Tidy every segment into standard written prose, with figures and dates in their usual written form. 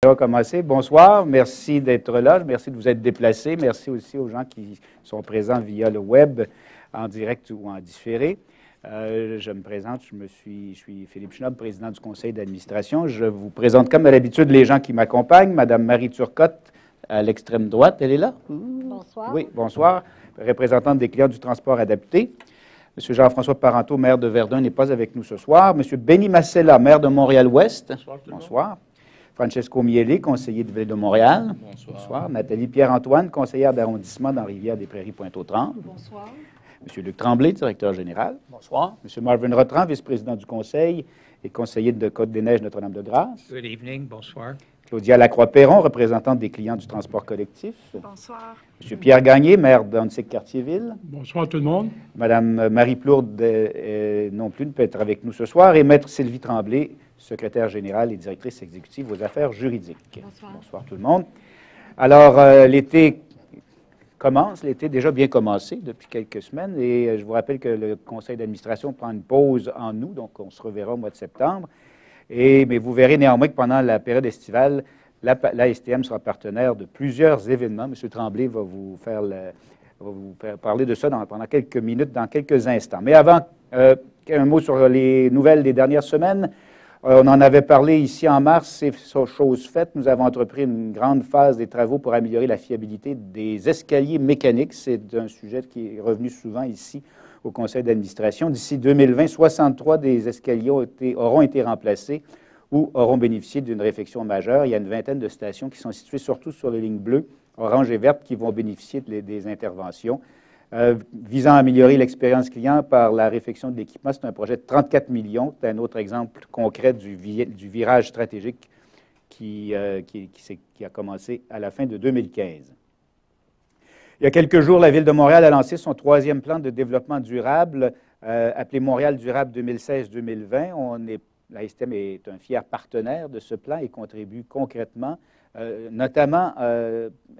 On va commencer. Bonsoir, merci d'être là, merci de vous être déplacés, merci aussi aux gens qui sont présents via le web, en direct ou en différé. Je me présente, je suis Philippe Schnob, président du conseil d'administration. Je vous présente comme à l'habitude les gens qui m'accompagnent. Madame Marie Turcotte, à l'extrême droite, elle est là? Bonsoir. Oui, bonsoir. Représentante des clients du transport adapté. Monsieur Jean-François Parenteau, maire de Verdun, n'est pas avec nous ce soir. Monsieur Benny Massella, maire de Montréal-Ouest. Bonsoir. Bonsoir. Francesco Miele, conseiller de Ville de Montréal. Bonsoir. Bonsoir. Nathalie Pierre-Antoine, conseillère d'arrondissement dans Rivière-des-Prairies, Pointe-aux-Trembles. Bonsoir. Monsieur Luc Tremblay, directeur général. Bonsoir. Monsieur Marvin Rotran, vice-président du conseil et conseiller de Côte-des-Neiges Notre-Dame-de-Grâce. Good evening. Bonsoir. Claudia Lacroix-Perron, représentante des clients du transport collectif. Bonsoir. Monsieur Pierre Gagné, maire d'Annecy-Cartierville. Bonsoir tout le monde. Madame Marie Plourde, non plus, ne peut être avec nous ce soir. Et Maître Sylvie Tremblay, secrétaire générale et directrice exécutive aux affaires juridiques. Bonsoir. Bonsoir tout le monde. Alors, l'été commence, l'été est déjà bien commencé depuis quelques semaines. Et je vous rappelle que le conseil d'administration prend une pause en août, donc on se reverra au mois de septembre. Mais vous verrez néanmoins que pendant la période estivale, la STM sera partenaire de plusieurs événements. M. Tremblay va vous faire parler de ça pendant quelques minutes, dans quelques instants. Mais avant, un mot sur les nouvelles des dernières semaines. On en avait parlé ici en mars, c'est chose faite. Nous avons entrepris une grande phase des travaux pour améliorer la fiabilité des escaliers mécaniques. C'est un sujet qui est revenu souvent ici au conseil d'administration. D'ici 2020, 63 des escaliers auront été remplacés ou auront bénéficié d'une réfection majeure. Il y a une vingtaine de stations qui sont situées surtout sur les lignes bleues, orange et verte, qui vont bénéficier des interventions. Visant à améliorer l'expérience client par la réfection de l'équipement, c'est un projet de 34 millions. C'est un autre exemple concret du virage stratégique qui a commencé à la fin de 2015. Il y a quelques jours, la Ville de Montréal a lancé son troisième plan de développement durable, appelé Montréal durable 2016-2020. La STM est un fier partenaire de ce plan et contribue concrètement, notamment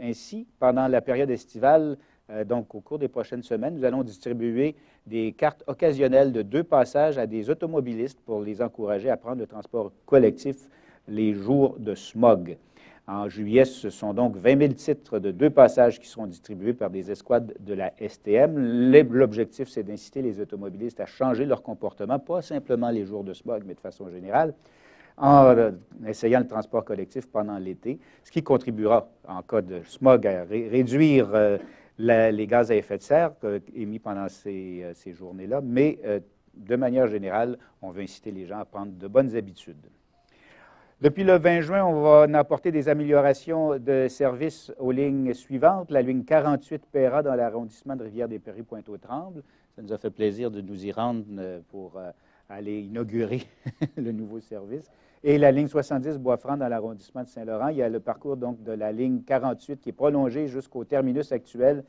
ainsi, pendant la période estivale, donc au cours des prochaines semaines, nous allons distribuer des cartes occasionnelles de 2 passages à des automobilistes pour les encourager à prendre le transport collectif les jours de smog. En juillet, ce sont donc 20 000 titres de 2 passages qui seront distribués par des escouades de la STM. L'objectif, c'est d'inciter les automobilistes à changer leur comportement, pas simplement les jours de smog, mais de façon générale, en essayant le transport collectif pendant l'été, ce qui contribuera, en cas de smog, à réduire les gaz à effet de serre émis pendant ces journées-là. Mais de manière générale, on veut inciter les gens à prendre de bonnes habitudes. Depuis le 20 juin, on va apporter des améliorations de services aux lignes suivantes. La ligne 48 Péra dans l'arrondissement de Rivière-des-Prairies, Pointe-aux-Trembles. Ça nous a fait plaisir de nous y rendre pour aller inaugurer le nouveau service. Et la ligne 70 Bois-Franc dans l'arrondissement de Saint-Laurent. Il y a le parcours donc de la ligne 48 qui est prolongé jusqu'au terminus actuel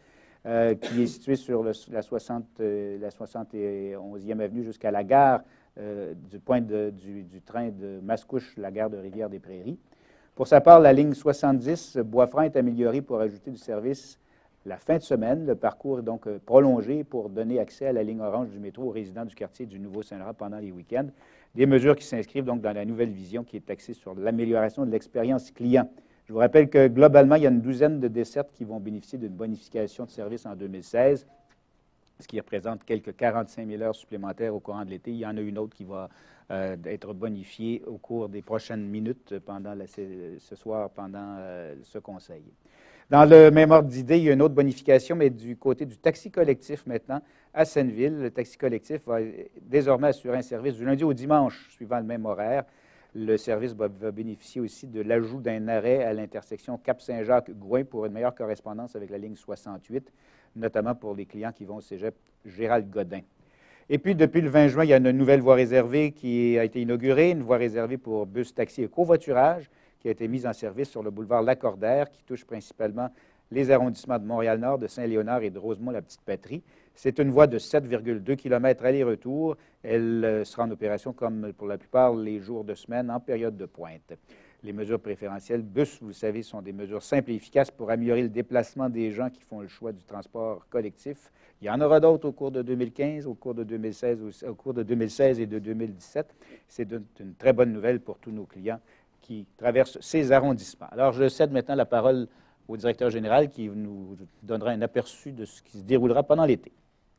qui est situé sur la 71e avenue jusqu'à la gare du point du train de Mascouche, la gare de Rivière-des-Prairies. Pour sa part, la ligne 70 Bois-Franc est améliorée pour ajouter du service la fin de semaine. Le parcours est donc prolongé pour donner accès à la ligne orange du métro aux résidents du quartier du Nouveau-Saint-Laurent pendant les week-ends. Des mesures qui s'inscrivent donc dans la nouvelle vision qui est axée sur l'amélioration de l'expérience client. Je vous rappelle que globalement, il y a une douzaine de dessertes qui vont bénéficier d'une bonification de service en 2016, ce qui représente quelques 45 000 heures supplémentaires au courant de l'été. Il y en a une autre qui va être bonifiée au cours des prochaines minutes ce soir pendant ce conseil. Dans le même ordre d'idée, il y a une autre bonification, mais du côté du taxi collectif maintenant, à Senneville. Le taxi collectif va désormais assurer un service du lundi au dimanche, suivant le même horaire. Le service va bénéficier aussi de l'ajout d'un arrêt à l'intersection Cap-Saint-Jacques-Gouin pour une meilleure correspondance avec la ligne 68, notamment pour les clients qui vont au cégep Gérald-Godin. Et puis, depuis le 20 juin, il y a une nouvelle voie réservée qui a été inaugurée, une voie réservée pour bus, taxi et covoiturage, qui a été mise en service sur le boulevard Lacordaire, qui touche principalement les arrondissements de Montréal-Nord, de Saint-Léonard et de Rosemont-la-Petite-Patrie. C'est une voie de 7,2 km aller-retour. Elle sera en opération, comme pour la plupart, les jours de semaine en période de pointe. Les mesures préférentielles bus, vous le savez, sont des mesures simples et efficaces pour améliorer le déplacement des gens qui font le choix du transport collectif. Il y en aura d'autres au cours de 2015, au cours de 2016 et de 2017. C'est une très bonne nouvelle pour tous nos clients qui traversent ces arrondissements. Alors, je cède maintenant la parole au directeur général qui nous donnera un aperçu de ce qui se déroulera pendant l'été.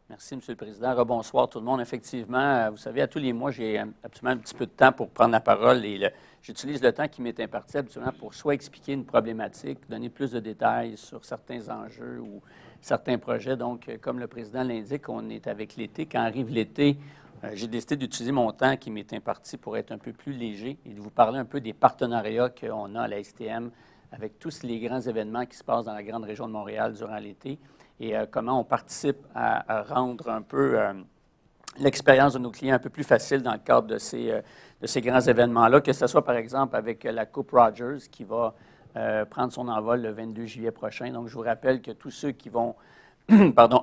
Merci, M. le Président. Rebonsoir tout le monde. Effectivement, vous savez, à tous les mois, j'ai absolument un petit peu de temps pour prendre la parole et j'utilise le temps qui m'est imparti habituellement pour soit expliquer une problématique, donner plus de détails sur certains enjeux ou certains projets. Donc, comme le Président l'indique, on est avec l'été. Quand arrive l'été, j'ai décidé d'utiliser mon temps qui m'est imparti pour être un peu plus léger et de vous parler un peu des partenariats qu'on a à la STM avec tous les grands événements qui se passent dans la grande région de Montréal durant l'été et comment on participe à rendre un peu l'expérience de nos clients un peu plus facile dans le cadre de ces grands événements-là, que ce soit par exemple avec la Coupe Rogers qui va prendre son envol le 22 juillet prochain. Donc, je vous rappelle que tous ceux qui vont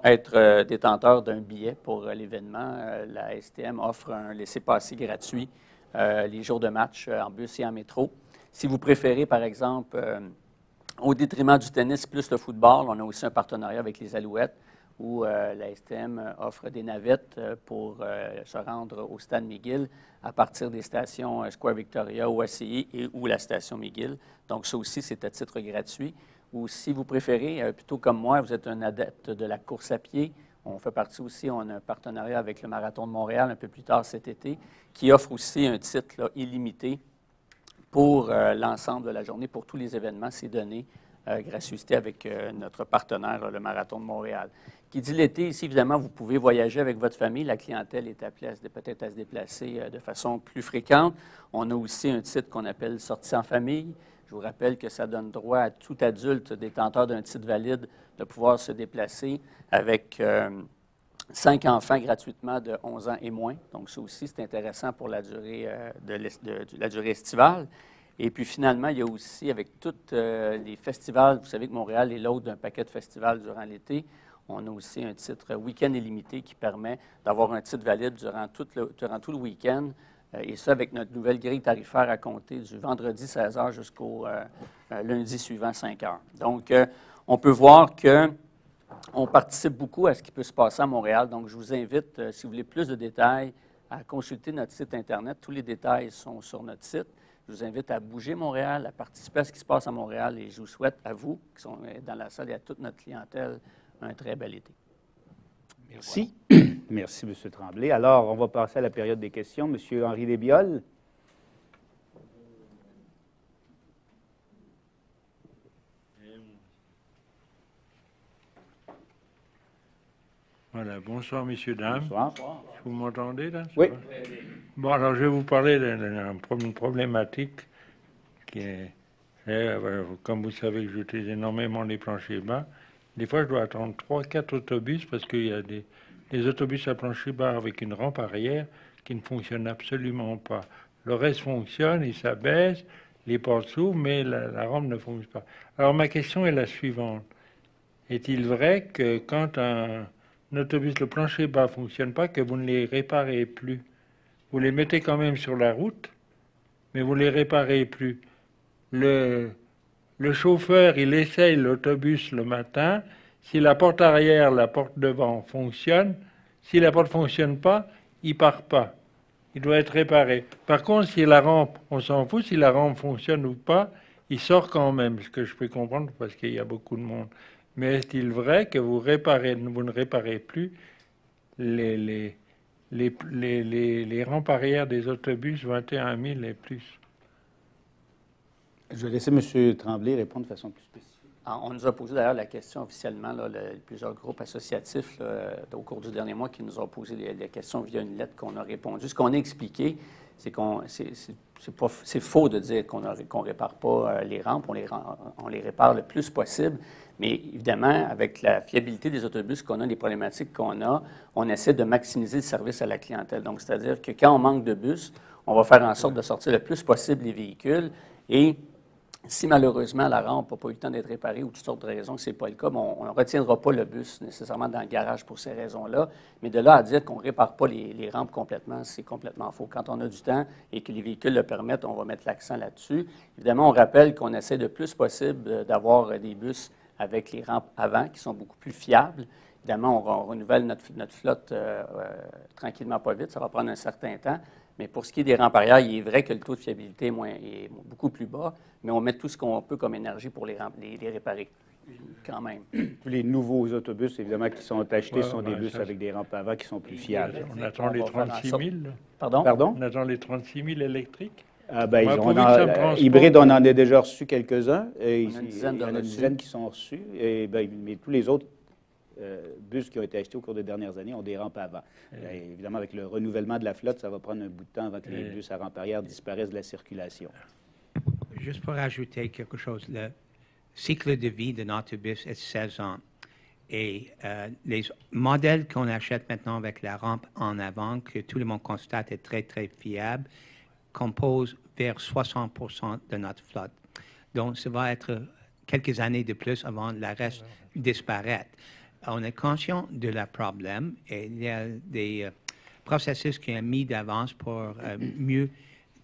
être détenteurs d'un billet pour l'événement, la STM offre un laissez-passer gratuit les jours de match en bus et en métro. Si vous préférez, par exemple, au détriment du tennis plus le football, on a aussi un partenariat avec les Alouettes où la STM offre des navettes pour se rendre au stade McGill à partir des stations Square Victoria, OACI et ou la station McGill. Donc, ça aussi, c'est à titre gratuit. Ou si vous préférez, plutôt comme moi, vous êtes un adepte de la course à pied, on fait partie aussi, on a un partenariat avec le Marathon de Montréal un peu plus tard cet été, qui offre aussi un titre là, illimité pour l'ensemble de la journée, pour tous les événements. C'est donné gratuité avec notre partenaire, le Marathon de Montréal. Qui dit l'été, ici, évidemment, vous pouvez voyager avec votre famille. La clientèle est appelée peut-être à se déplacer de façon plus fréquente. On a aussi un titre qu'on appelle « Sortie en famille ». Je vous rappelle que ça donne droit à tout adulte détenteur d'un titre valide de pouvoir se déplacer avec 5 enfants gratuitement de 11 ans et moins. Donc, ça aussi, c'est intéressant pour la durée, la durée estivale. Et puis, finalement, il y a aussi, avec tous les festivals, vous savez que Montréal est l'hôte d'un paquet de festivals durant l'été. On a aussi un titre week-end illimité qui permet d'avoir un titre valide durant tout le week-end. Et ça, avec notre nouvelle grille tarifaire à compter du vendredi 16h jusqu'au lundi suivant 5h. Donc, on peut voir qu'on participe beaucoup à ce qui peut se passer à Montréal. Donc, je vous invite, si vous voulez plus de détails, à consulter notre site Internet. Tous les détails sont sur notre site. Je vous invite à bouger Montréal, à participer à ce qui se passe à Montréal et je vous souhaite à vous, qui sont dans la salle et à toute notre clientèle, un très bel été. Merci. Merci, M. Tremblay. Alors, on va passer à la période des questions. M. Henri Desbioles. Voilà, bonsoir, messieurs, dames. Bonsoir. Vous m'entendez, là? Oui. Bon, alors, je vais vous parler d'une problématique qui est, comme vous savez que j'utilise énormément les planchers bas, des fois, je dois attendre 3-4 autobus parce qu'il y a des autobus à plancher bas avec une rampe arrière qui ne fonctionnent absolument pas. Le reste fonctionne, il s'abaisse, les portes s'ouvrent, mais la rampe ne fonctionne pas. Alors, ma question est la suivante. Est-il vrai que quand un autobus, le plancher bas ne fonctionne pas, que vous ne les réparez plus? Vous les mettez quand même sur la route, mais vous ne les réparez plus. Le chauffeur, il essaye l'autobus le matin. Si la porte arrière, la porte devant fonctionne, si la porte ne fonctionne pas, il ne part pas. Il doit être réparé. Par contre, si la rampe, on s'en fout, si la rampe fonctionne ou pas, il sort quand même, ce que je peux comprendre parce qu'il y a beaucoup de monde. Mais est-il vrai que vous ne réparez plus les rampes arrière des autobus 21 000 et plus? Je vais laisser M. Tremblay répondre de façon plus spécifique. On nous a posé d'ailleurs la question officiellement, là, plusieurs groupes associatifs là, au cours du dernier mois qui nous ont posé les questions via une lettre qu'on a répondu. Ce qu'on a expliqué, c'est c'est faux de dire qu'on ne répare pas les rampes, on les répare le plus possible. Mais évidemment, avec la fiabilité des autobus qu'on a, les problématiques qu'on a, on essaie de maximiser le service à la clientèle. Donc, c'est-à-dire que quand on manque de bus, on va faire en sorte de sortir le plus possible les véhicules et si malheureusement la rampe n'a pas eu le temps d'être réparée ou toutes sortes de raisons que ce n'est pas le cas, on ne retiendra pas le bus nécessairement dans le garage pour ces raisons-là. Mais de là à dire qu'on ne répare pas les rampes complètement, c'est complètement faux. Quand on a du temps et que les véhicules le permettent, on va mettre l'accent là-dessus. Évidemment, on rappelle qu'on essaie le plus possible d'avoir des bus avec les rampes avant qui sont beaucoup plus fiables. Évidemment, on renouvelle notre flotte tranquillement, pas vite. Ça va prendre un certain temps. Mais pour ce qui est des rampes arrière, il est vrai que le taux de fiabilité est beaucoup plus bas, mais on met tout ce qu'on peut comme énergie pour les réparer, quand même. Tous les nouveaux autobus, évidemment, qui sont achetés sont des bus ça, avec des rampes avant qui sont plus fiables. On attend les va faire en 36 sorte- 000. Là. Pardon? On attend les 36 000 électriques. Ah, ben, Moi, on pourvu que ça me transporte. hybride, on en a déjà reçu quelques-uns. Et On a une dizaine il y en a une reçus. dizaine qui sont reçus. Et, ben, mais tous les autres bus qui ont été achetés au cours des dernières années ont des rampes avant. Évidemment, avec le renouvellement de la flotte, ça va prendre un bout de temps avant que les bus à rampe arrière disparaissent de la circulation. Juste pour ajouter quelque chose, le cycle de vie d'un autobus est 16 ans. Et les modèles qu'on achète maintenant avec la rampe en avant, que tout le monde constate est très, très fiable, composent vers 60% de notre flotte. Donc, ça va être quelques années de plus avant le reste disparaître. On est conscient de le problème et il y a des processus qui sont mis d'avance pour mieux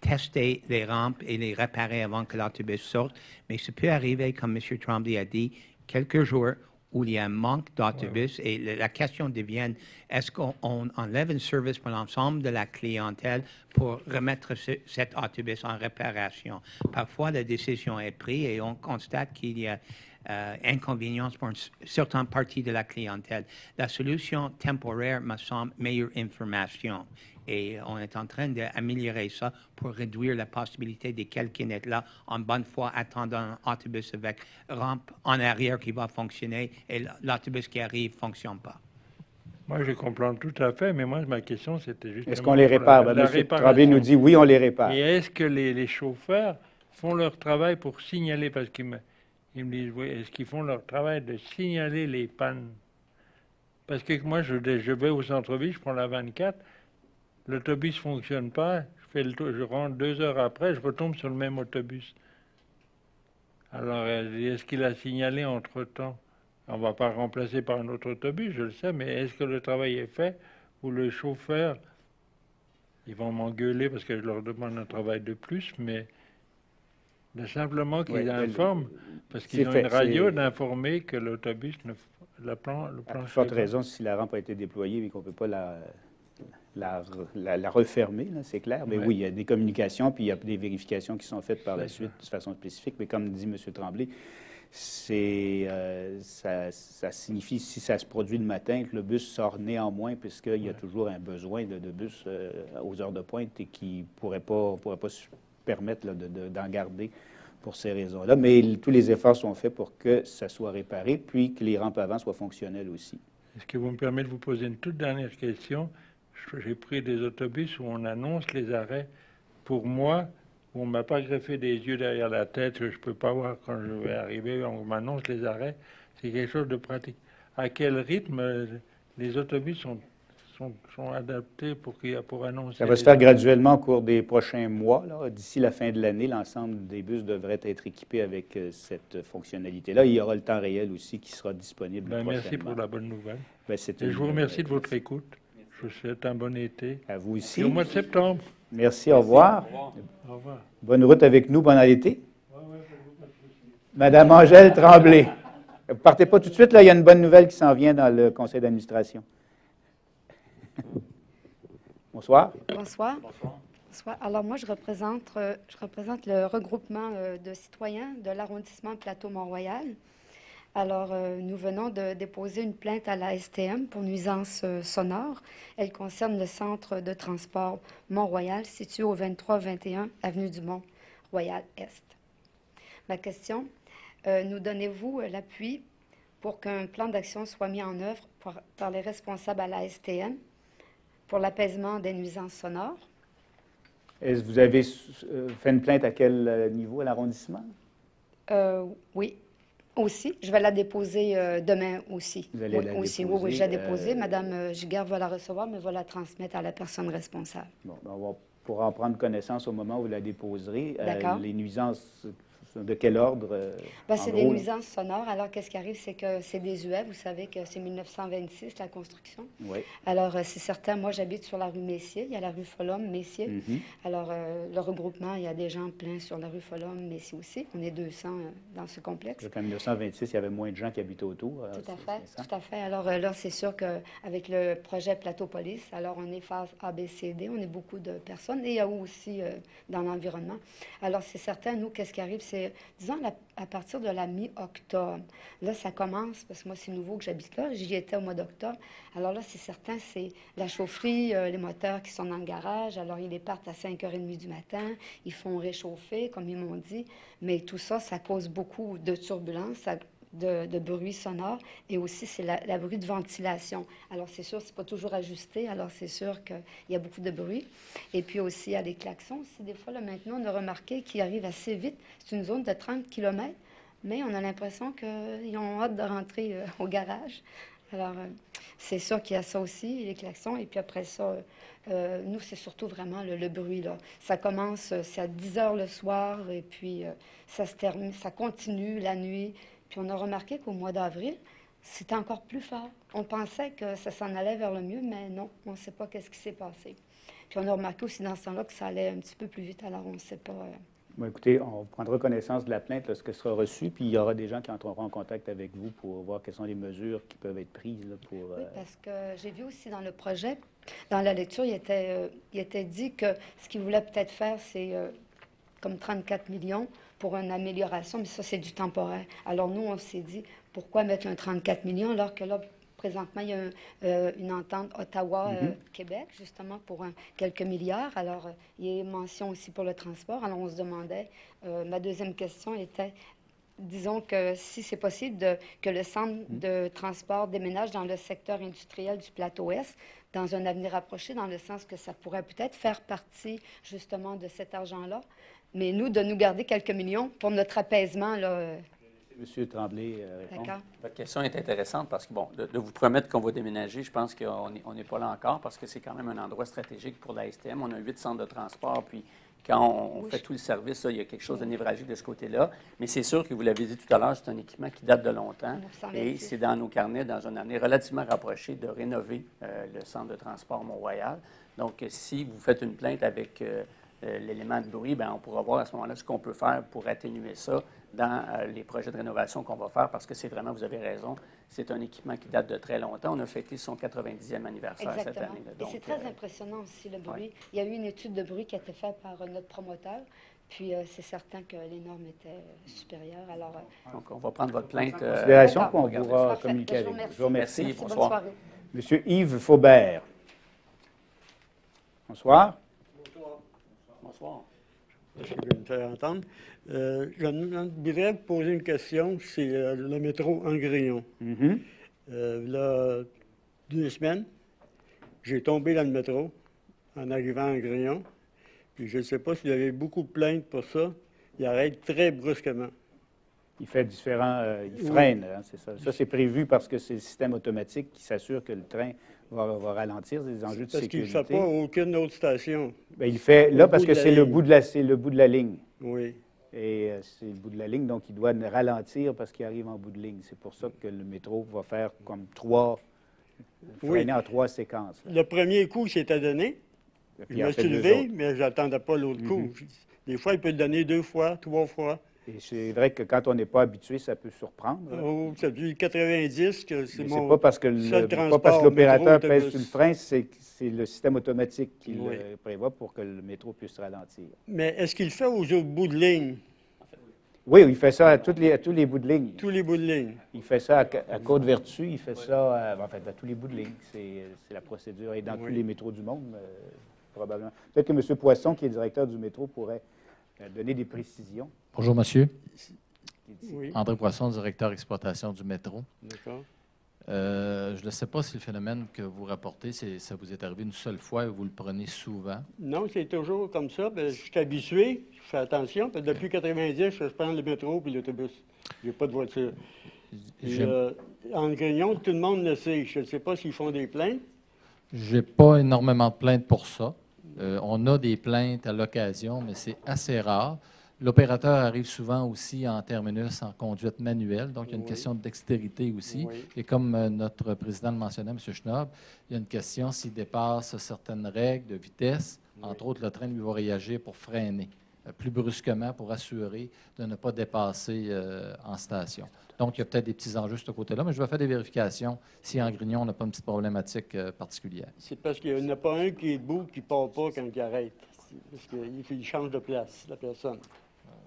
tester les rampes et les réparer avant que l'autobus sorte. Mais ça peut arriver, comme M. Tremblay a dit, quelques jours où il y a un manque d'autobus et la question devient, est-ce qu'on enlève un service pour l'ensemble de la clientèle pour remettre cet autobus en réparation? Parfois, la décision est prise et on constate qu'il y a inconvénience pour une certaine partie de la clientèle. La solution temporaire me semble meilleure information. Et on est en train d'améliorer ça pour réduire la possibilité de quelqu'un être là en bonne foi attendant un autobus avec rampe en arrière qui va fonctionner et l'autobus qui arrive ne fonctionne pas. Moi, je comprends tout à fait, mais moi, ma question, c'était justement... Est-ce qu'on les répare? M. Tremblay nous dit oui, on les répare. Et est-ce que les chauffeurs font leur travail pour signaler, parce qu'ils me disent, oui, est-ce qu'ils font leur travail de signaler les pannes? Parce que moi, je vais au centre-ville, je prends la 24, l'autobus ne fonctionne pas, je fais le tour, je rentre 2 heures après, je retombe sur le même autobus. Alors, est-ce qu'il a signalé entre-temps? On ne va pas remplacer par un autre autobus, je le sais, mais est-ce que le travail est fait ou le chauffeur, ils vont m'engueuler parce que je leur demande un travail de plus, mais simplement qu'ils informent, parce qu'ils ont une radio d'informer que l'autobus, le plan à forte raison, si la rampe a été déployée et qu'on ne peut pas la refermer, c'est clair. Mais oui, il y a des communications, puis il y a des vérifications qui sont faites par la suite de façon spécifique. Mais comme dit M. Tremblay, ça signifie, si ça se produit le matin, que le bus sort néanmoins, puisqu'il y a toujours un besoin de bus aux heures de pointe et qui ne pourrait pas se permettre d'en garder pour ces raisons-là. Mais tous les efforts sont faits pour que ça soit réparé, puis que les rampes avant soient fonctionnelles aussi. Est-ce que vous me permettez de vous poser une toute dernière question? J'ai pris des autobus où on annonce les arrêts. Pour moi, où on ne m'a pas greffé des yeux derrière la tête, que je ne peux pas voir quand je vais arriver, on m'annonce les arrêts. C'est quelque chose de pratique. À quel rythme les autobus sont adaptés pour annoncer? Ça va se faire graduellement au cours des prochains mois. D'ici la fin de l'année, l'ensemble des bus devraient être équipés avec cette fonctionnalité-là. Il y aura le temps réel aussi qui sera disponible prochainement. Merci pour la bonne nouvelle. Et je vous remercie de votre écoute. Je vous souhaite un bon été. À vous aussi. Et au mois de septembre. Merci, au revoir. Au revoir. Bonne route avec nous, bon été. Madame Angèle Tremblay. Ne partez pas tout de suite, là, il y a une bonne nouvelle qui s'en vient dans le conseil d'administration. Bonsoir. Bonsoir. Bonsoir. Alors, moi, je représente le regroupement de citoyens de l'arrondissement Plateau-Mont-Royal. Alors, nous venons de déposer une plainte à la STM pour nuisance sonore. Elle concerne le centre de transport Mont-Royal, situé au 23-21 avenue du Mont-Royal-Est. Ma question, nous donnez-vous l'appui pour qu'un plan d'action soit mis en œuvre par les responsables à la STM pour l'apaisement des nuisances sonores? Est-ce que vous avez fait une plainte à quel niveau, à l'arrondissement? Oui. Aussi. Je vais la déposer demain aussi. Vous allez la déposer? Oui, je l'ai déposée. Madame Giguère va la recevoir, mais va la transmettre à la personne responsable. Bon, on pourra en prendre connaissance au moment où vous la déposerez. D'accord. Les nuisances De quel ordre? Ben, en c'est gros, des là? nuisances sonores. Alors, qu'est-ce qui arrive, c'est que c'est désuet. Vous savez que c'est 1926, la construction. Oui. Alors, c'est certain, moi, j'habite sur la rue Messier. Il y a la rue Folhomme, Messier. Mhm. Alors, le regroupement, il y a des gens pleins sur la rue Folhomme, Messier aussi. On est 200 dans ce complexe. Donc, en 1926, il y avait moins de gens qui habitaient autour. Alors, Tout à c'est fait, ça? tout à fait. Alors là, c'est sûr qu'avec le projet Plateau Police, alors on est phase ABCD, on est beaucoup de personnes et il y a aussi dans l'environnement. Alors c'est certain, nous, qu'est-ce qui arrive, c'est, disons, à partir de la mi-octobre, là, ça commence, parce que moi, c'est nouveau que j'habite là, j'y étais au mois d'octobre. Alors là, c'est certain, c'est la chaufferie, les moteurs qui sont dans le garage, alors ils les partent à 5h30 du matin, ils font réchauffer, comme ils m'ont dit, mais tout ça, ça cause beaucoup de turbulences, de bruit sonore et aussi c'est la bruit de ventilation. Alors c'est sûr, c'est pas toujours ajusté, alors c'est sûr qu'il y a beaucoup de bruit. Et puis aussi, il y a les klaxons aussi. Des fois, là, maintenant, on a remarqué qu'ils arrivent assez vite. C'est une zone de 30 km, mais on a l'impression qu'ils ont hâte de rentrer au garage. Alors, c'est sûr qu'il y a ça aussi, les klaxons. Et puis après ça, nous, c'est surtout vraiment le bruit, là. Ça commence, c'est à 10 heures le soir et puis ça se termine, ça continue la nuit. Puis on a remarqué qu'au mois d'avril, c'était encore plus fort. On pensait que ça s'en allait vers le mieux, mais non, on ne sait pas qu'est-ce qui s'est passé. Puis on a remarqué aussi dans ce temps-là que ça allait un petit peu plus vite, alors on ne sait pas. Bon, écoutez, on prendra connaissance de la plainte lorsqu'elle sera reçue, puis il y aura des gens qui entreront en contact avec vous pour voir quelles sont les mesures qui peuvent être prises là, pour... Oui, parce que j'ai vu aussi dans le projet, dans la lecture, il était dit que ce qu'ils voulaient peut-être faire, c'est comme 34 millions pour une amélioration, mais ça, c'est du temporaire. Alors nous, on s'est dit, pourquoi mettre un 34 millions alors que là, présentement, il y a une entente Ottawa-Québec, justement, pour quelques milliards. Alors, il y a mention aussi pour le transport. Alors, on se demandait, ma deuxième question était, disons que si c'est possible que le centre de transport déménage dans le secteur industriel du plateau-Est dans un avenir rapproché, dans le sens que ça pourrait peut-être faire partie, justement, de cet argent-là. Mais nous, de nous garder quelques millions pour notre apaisement, là... Monsieur Tremblay répond. D'accord. Votre question est intéressante parce que, bon, de vous promettre qu'on va déménager, je pense qu'on n'est pas là encore parce que c'est quand même un endroit stratégique pour la STM. On a 8 centres de transport, puis quand on fait tout le service, là, il y a quelque chose de névralgique de ce côté-là. Mais c'est sûr que vous l'avez dit tout à l'heure, c'est un équipement qui date de longtemps. Et c'est dans nos carnets, dans une année relativement rapprochée, de rénover le centre de transport Mont-Royal. Donc, si vous faites une plainte avec l'élément de bruit, bien, on pourra voir à ce moment-là ce qu'on peut faire pour atténuer ça dans les projets de rénovation qu'on va faire, parce que c'est vraiment, vous avez raison, c'est un équipement qui date de très longtemps. On a fêté son 90e anniversaire cette année. Et c'est très impressionnant aussi, le bruit. Oui. Il y a eu une étude de bruit qui a été faite par notre promoteur, puis c'est certain que les normes étaient supérieures. Alors, donc, on va prendre votre plainte. Considération qu'on pourra communiquer avec vous. Je vous remercie. Merci. Bonsoir. Bonne soirée. Monsieur Yves Faubert. Bonsoir. Bonsoir. Je vais me faire entendre. Je voudrais vous poser une question. C'est le métro Angrignon. Là, 2 semaines, j'ai tombé dans le métro en arrivant à Angrignon. Puis je ne sais pas si vous avez beaucoup de plaintes pour ça. Il arrête très brusquement. Il fait différents... il freine, hein, c'est ça. Ça, c'est prévu parce que c'est le système automatique qui s'assure que le train va ralentir. C'est des enjeux de sécurité. Parce qu'il ne fait pas aucune autre station. Bien, il fait là parce que c'est le bout de la ligne. Oui. Et c'est le bout de la ligne, donc il doit ralentir parce qu'il arrive en bout de ligne. C'est pour ça que le métro va faire comme freiner en 3 séquences. Là. Le premier coup, c'était donné. Je me suis levé, mais je n'attendais pas l'autre coup. Des fois, il peut le donner 2 fois, 3 fois. Et c'est vrai que quand on n'est pas habitué, ça peut surprendre. Oh, ça depuis 90 que c'est mon. C'est pas parce que l'opérateur pèse sur le frein, c'est le système automatique qui le prévoit pour que le métro puisse ralentir. Mais est-ce qu'il le fait aux autres bouts de ligne? Oui, il fait ça à tous les bouts de ligne. Tous les bouts de ligne. Il fait ça à Côte-Vertu, il fait ça à tous les bouts de ligne. C'est la procédure. Et dans tous les métros du monde, probablement. Peut-être que M. Poisson, qui est directeur du métro, pourrait donner des précisions. Bonjour, monsieur. Oui. André Poisson, directeur exploitation du métro. D'accord. Je ne sais pas si le phénomène que vous rapportez, ça vous est arrivé une seule fois et vous le prenez souvent. Non, c'est toujours comme ça. Bien, je suis habitué, je fais attention. Puis depuis 90, je prends le métro puis l'autobus. Je n'ai pas de voiture. En Grignon, tout le monde le sait. Je ne sais pas s'ils font des plaintes. Je n'ai pas énormément de plaintes pour ça. On a des plaintes à l'occasion, mais c'est assez rare. L'opérateur arrive souvent aussi en terminus en conduite manuelle, donc il y a une question de dextérité aussi. Oui. Et comme notre président le mentionnait, M. Schnob, il y a une question s'il dépasse certaines règles de vitesse, entre autres, le train lui va réagir pour freiner plus brusquement pour assurer de ne pas dépasser en station. Donc, il y a peut-être des petits enjeux de ce côté-là, mais je vais faire des vérifications si en Grignon, on n'a pas une petite problématique particulière. C'est parce qu'il n'y en a pas un qui est debout qui ne part pas quand il arrête. Parce qu'il change de place, la personne.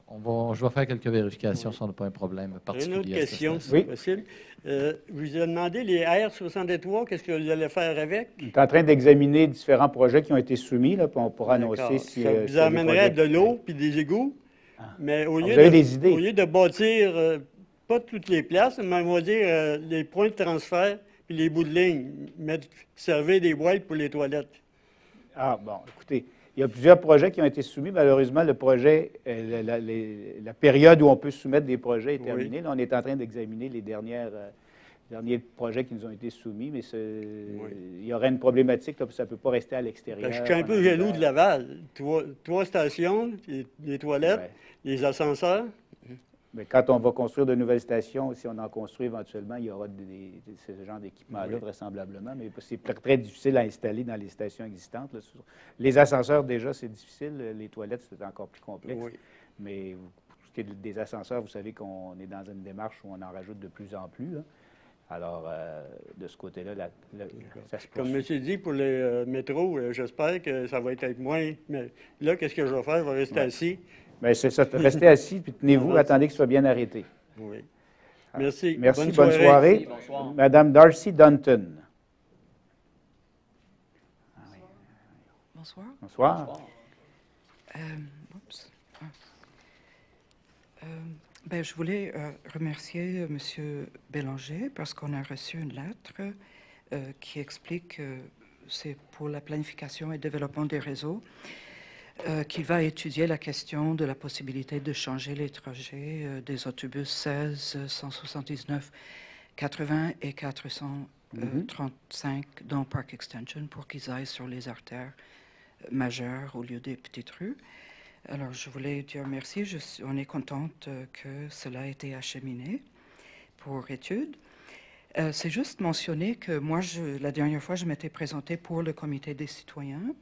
Je vais faire quelques vérifications si on n'a pas un problème particulier. Une autre question, si Oui. possible. Vous avez demandé les R63, qu'est-ce que vous allez faire avec? On est en train d'examiner différents projets qui ont été soumis, là, puis on pourra annoncer si... Ça vous amènerait de l'eau puis des égouts, mais au lieu, vous avez des idées. au lieu de bâtir, pas toutes les places, mais on va dire les points de transfert puis les bouts de ligne, servir des boîtes pour les toilettes. Ah, bon, écoutez, il y a plusieurs projets qui ont été soumis. Malheureusement, le projet, la période où on peut soumettre des projets est terminée. Là, on est en train d'examiner les derniers projets qui nous ont été soumis, mais il y aurait une problématique, là, parce que ça ne peut pas rester à l'extérieur. Je suis un peu jaloux de Laval. Trois stations, les toilettes, les ascenseurs. Mais quand on va construire de nouvelles stations, si on en construit éventuellement, il y aura ce genre d'équipement-là, vraisemblablement, mais c'est très difficile à installer dans les stations existantes. Là. Les ascenseurs, déjà, c'est difficile. Les toilettes, c'est encore plus complexe. Oui. Mais pour ce qui est des ascenseurs, vous savez qu'on est dans une démarche où on en rajoute de plus en plus. Là. Alors, de ce côté-là, ça se poursuit. Comme M. dit, pour les métros, j'espère que ça va être moins... Mais là, qu'est-ce que je vais faire? Je vais rester assis. Bien, c'est ça. Restez assis, puis tenez-vous, attendez qu'il soit bien arrêté. Oui. Merci. Merci, bonne soirée. Merci, Madame Darcy Dunton. Bonsoir. Bonsoir. Je voulais remercier M. Bélanger parce qu'on a reçu une lettre qui explique que c'est pour la planification et développement des réseaux qu'il va étudier la question de la possibilité de changer les trajets des autobus 16, 179, 80 et 435 dans Park Extension pour qu'ils aillent sur les artères majeures au lieu des petites rues. Alors, je voulais dire merci. On est contente que cela ait été acheminé pour étude. C'est juste mentionner que moi, la dernière fois, je m'étais présentée pour le comité des citoyens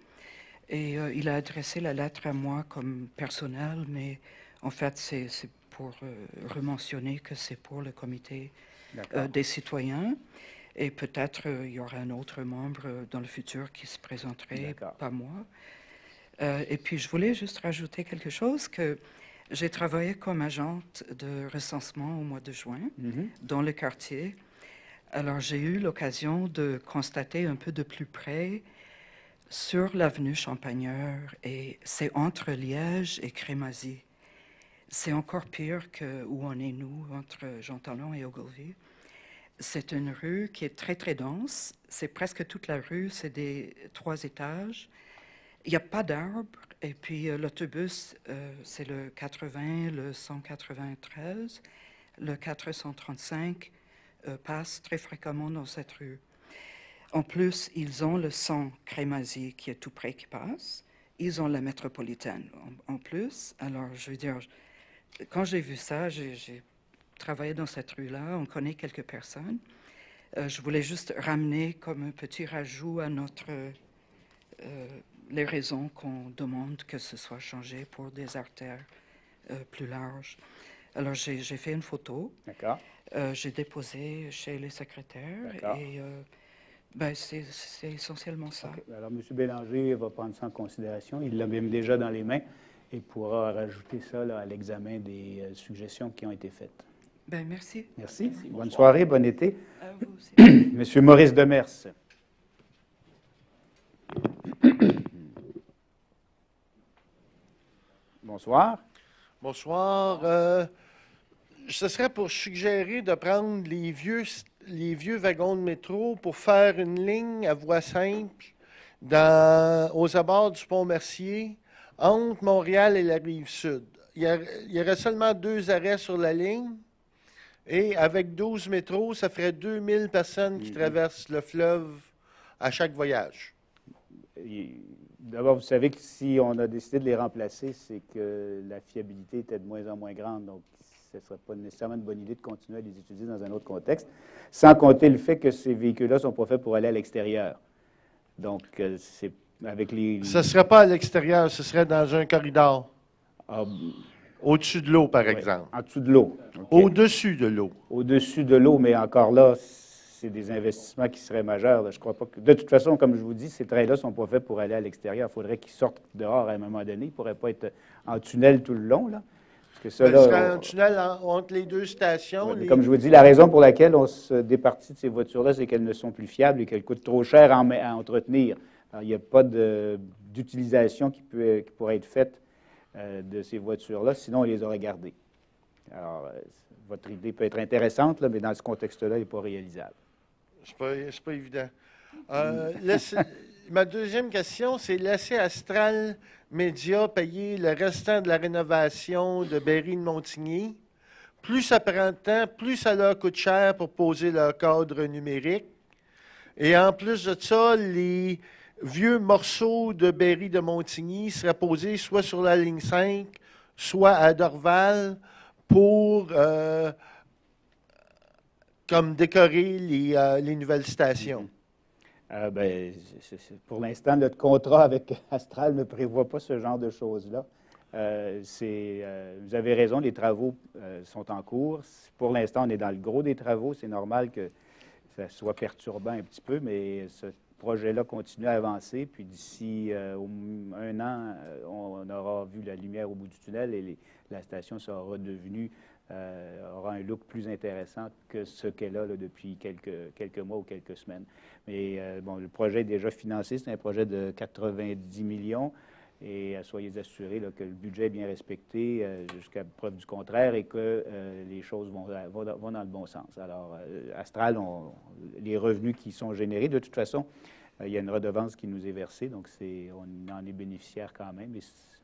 et il a adressé la lettre à moi comme personnel, mais en fait, c'est pour rementionner que c'est pour le comité des citoyens. Et peut-être il y aura un autre membre dans le futur qui se présenterait, pas moi. Et puis, je voulais juste rajouter quelque chose, que j'ai travaillé comme agente de recensement au mois de juin dans le quartier. Alors, j'ai eu l'occasion de constater un peu de plus près sur l'avenue Champagneur, et c'est entre Liège et Crémazie. C'est encore pire que où on est, nous, entre Jean-Talon et Ogilvie. C'est une rue qui est très, très dense. C'est presque toute la rue, c'est des 3 étages. Il n'y a pas d'arbres, et puis l'autobus, c'est le 80, le 193, le 435 passe très fréquemment dans cette rue. En plus, ils ont le 100 Crémazie qui est tout près qui passe. Ils ont la métropolitaine en plus. Alors, je veux dire, quand j'ai vu ça, j'ai travaillé dans cette rue-là. On connaît quelques personnes. Je voulais juste ramener comme un petit rajout à notre... les raisons qu'on demande que ce soit changé pour des artères plus larges. Alors, j'ai fait une photo. D'accord. J'ai déposé chez les secrétaires. Et c'est essentiellement ça. Okay. Alors, M. Bélanger va prendre ça en considération. Il l'a même déjà dans les mains et pourra rajouter ça là, à l'examen des suggestions qui ont été faites. Merci. Merci. Bonne soirée, bon été. À vous aussi. M. Maurice Demers. Bonsoir. Bonsoir. Ce serait pour suggérer de prendre les vieux wagons de métro pour faire une ligne à voie simple aux abords du pont Mercier entre Montréal et la Rive-Sud. Il y aurait seulement 2 arrêts sur la ligne et avec 12 métros, ça ferait 2000 personnes qui traversent le fleuve à chaque voyage. D'abord, vous savez que si on a décidé de les remplacer, c'est que la fiabilité était de moins en moins grande. Donc, ce ne serait pas nécessairement une bonne idée de continuer à les utiliser dans un autre contexte, sans compter le fait que ces véhicules-là ne sont pas faits pour aller à l'extérieur. Donc, c'est avec les... Ce ne serait pas à l'extérieur, ce serait dans un corridor. Ah, Au-dessus de l'eau, par oui, exemple. en dessous de l'eau. OK. Au-dessus de l'eau. Au-dessus de l'eau, mais encore là, c'est des investissements qui seraient majeurs. Là. Je crois pas que... De toute façon, comme je vous dis, ces trains-là ne sont pas faits pour aller à l'extérieur. Il faudrait qu'ils sortent dehors à un moment donné. Ils ne pourraient pas être en tunnel tout le long, là. Parce que ça, Ce serait un tunnel entre les deux stations. Oui, comme je vous dis, la raison pour laquelle on se départit de ces voitures-là, c'est qu'elles ne sont plus fiables et qu'elles coûtent trop cher à entretenir. Alors, il n'y a pas d'utilisation qui pourrait être faite de ces voitures-là, sinon on les aurait gardées. Alors, votre idée peut être intéressante, là, mais dans ce contexte-là, elle n'est pas réalisable. C'est pas évident. Ma deuxième question, c'est laisser Astral Média payer le restant de la rénovation de Berry-de-Montigny. Plus ça prend de temps, plus ça leur coûte cher pour poser leur cadre numérique. Et en plus de ça, les vieux morceaux de Berry-de-Montigny seraient posés soit sur la ligne 5, soit à Dorval pour comme décorer les nouvelles stations. Pour l'instant, notre contrat avec Astral ne prévoit pas ce genre de choses-là. Vous avez raison, les travaux sont en cours. Pour l'instant, on est dans le gros des travaux. C'est normal que ça soit perturbant un petit peu, mais ce projet-là continue à avancer. Puis d'ici un an, on aura vu la lumière au bout du tunnel et la station aura un look plus intéressant que ce qu'elle a là, depuis quelques mois ou quelques semaines. Mais le projet est déjà financé. C'est un projet de 90 millions. Et soyez assurés là, que le budget est bien respecté jusqu'à preuve du contraire et que les choses vont dans le bon sens. Alors, Astral, les revenus qui sont générés, de toute façon, il y a une redevance qui nous est versée, donc on en est bénéficiaire quand même. Et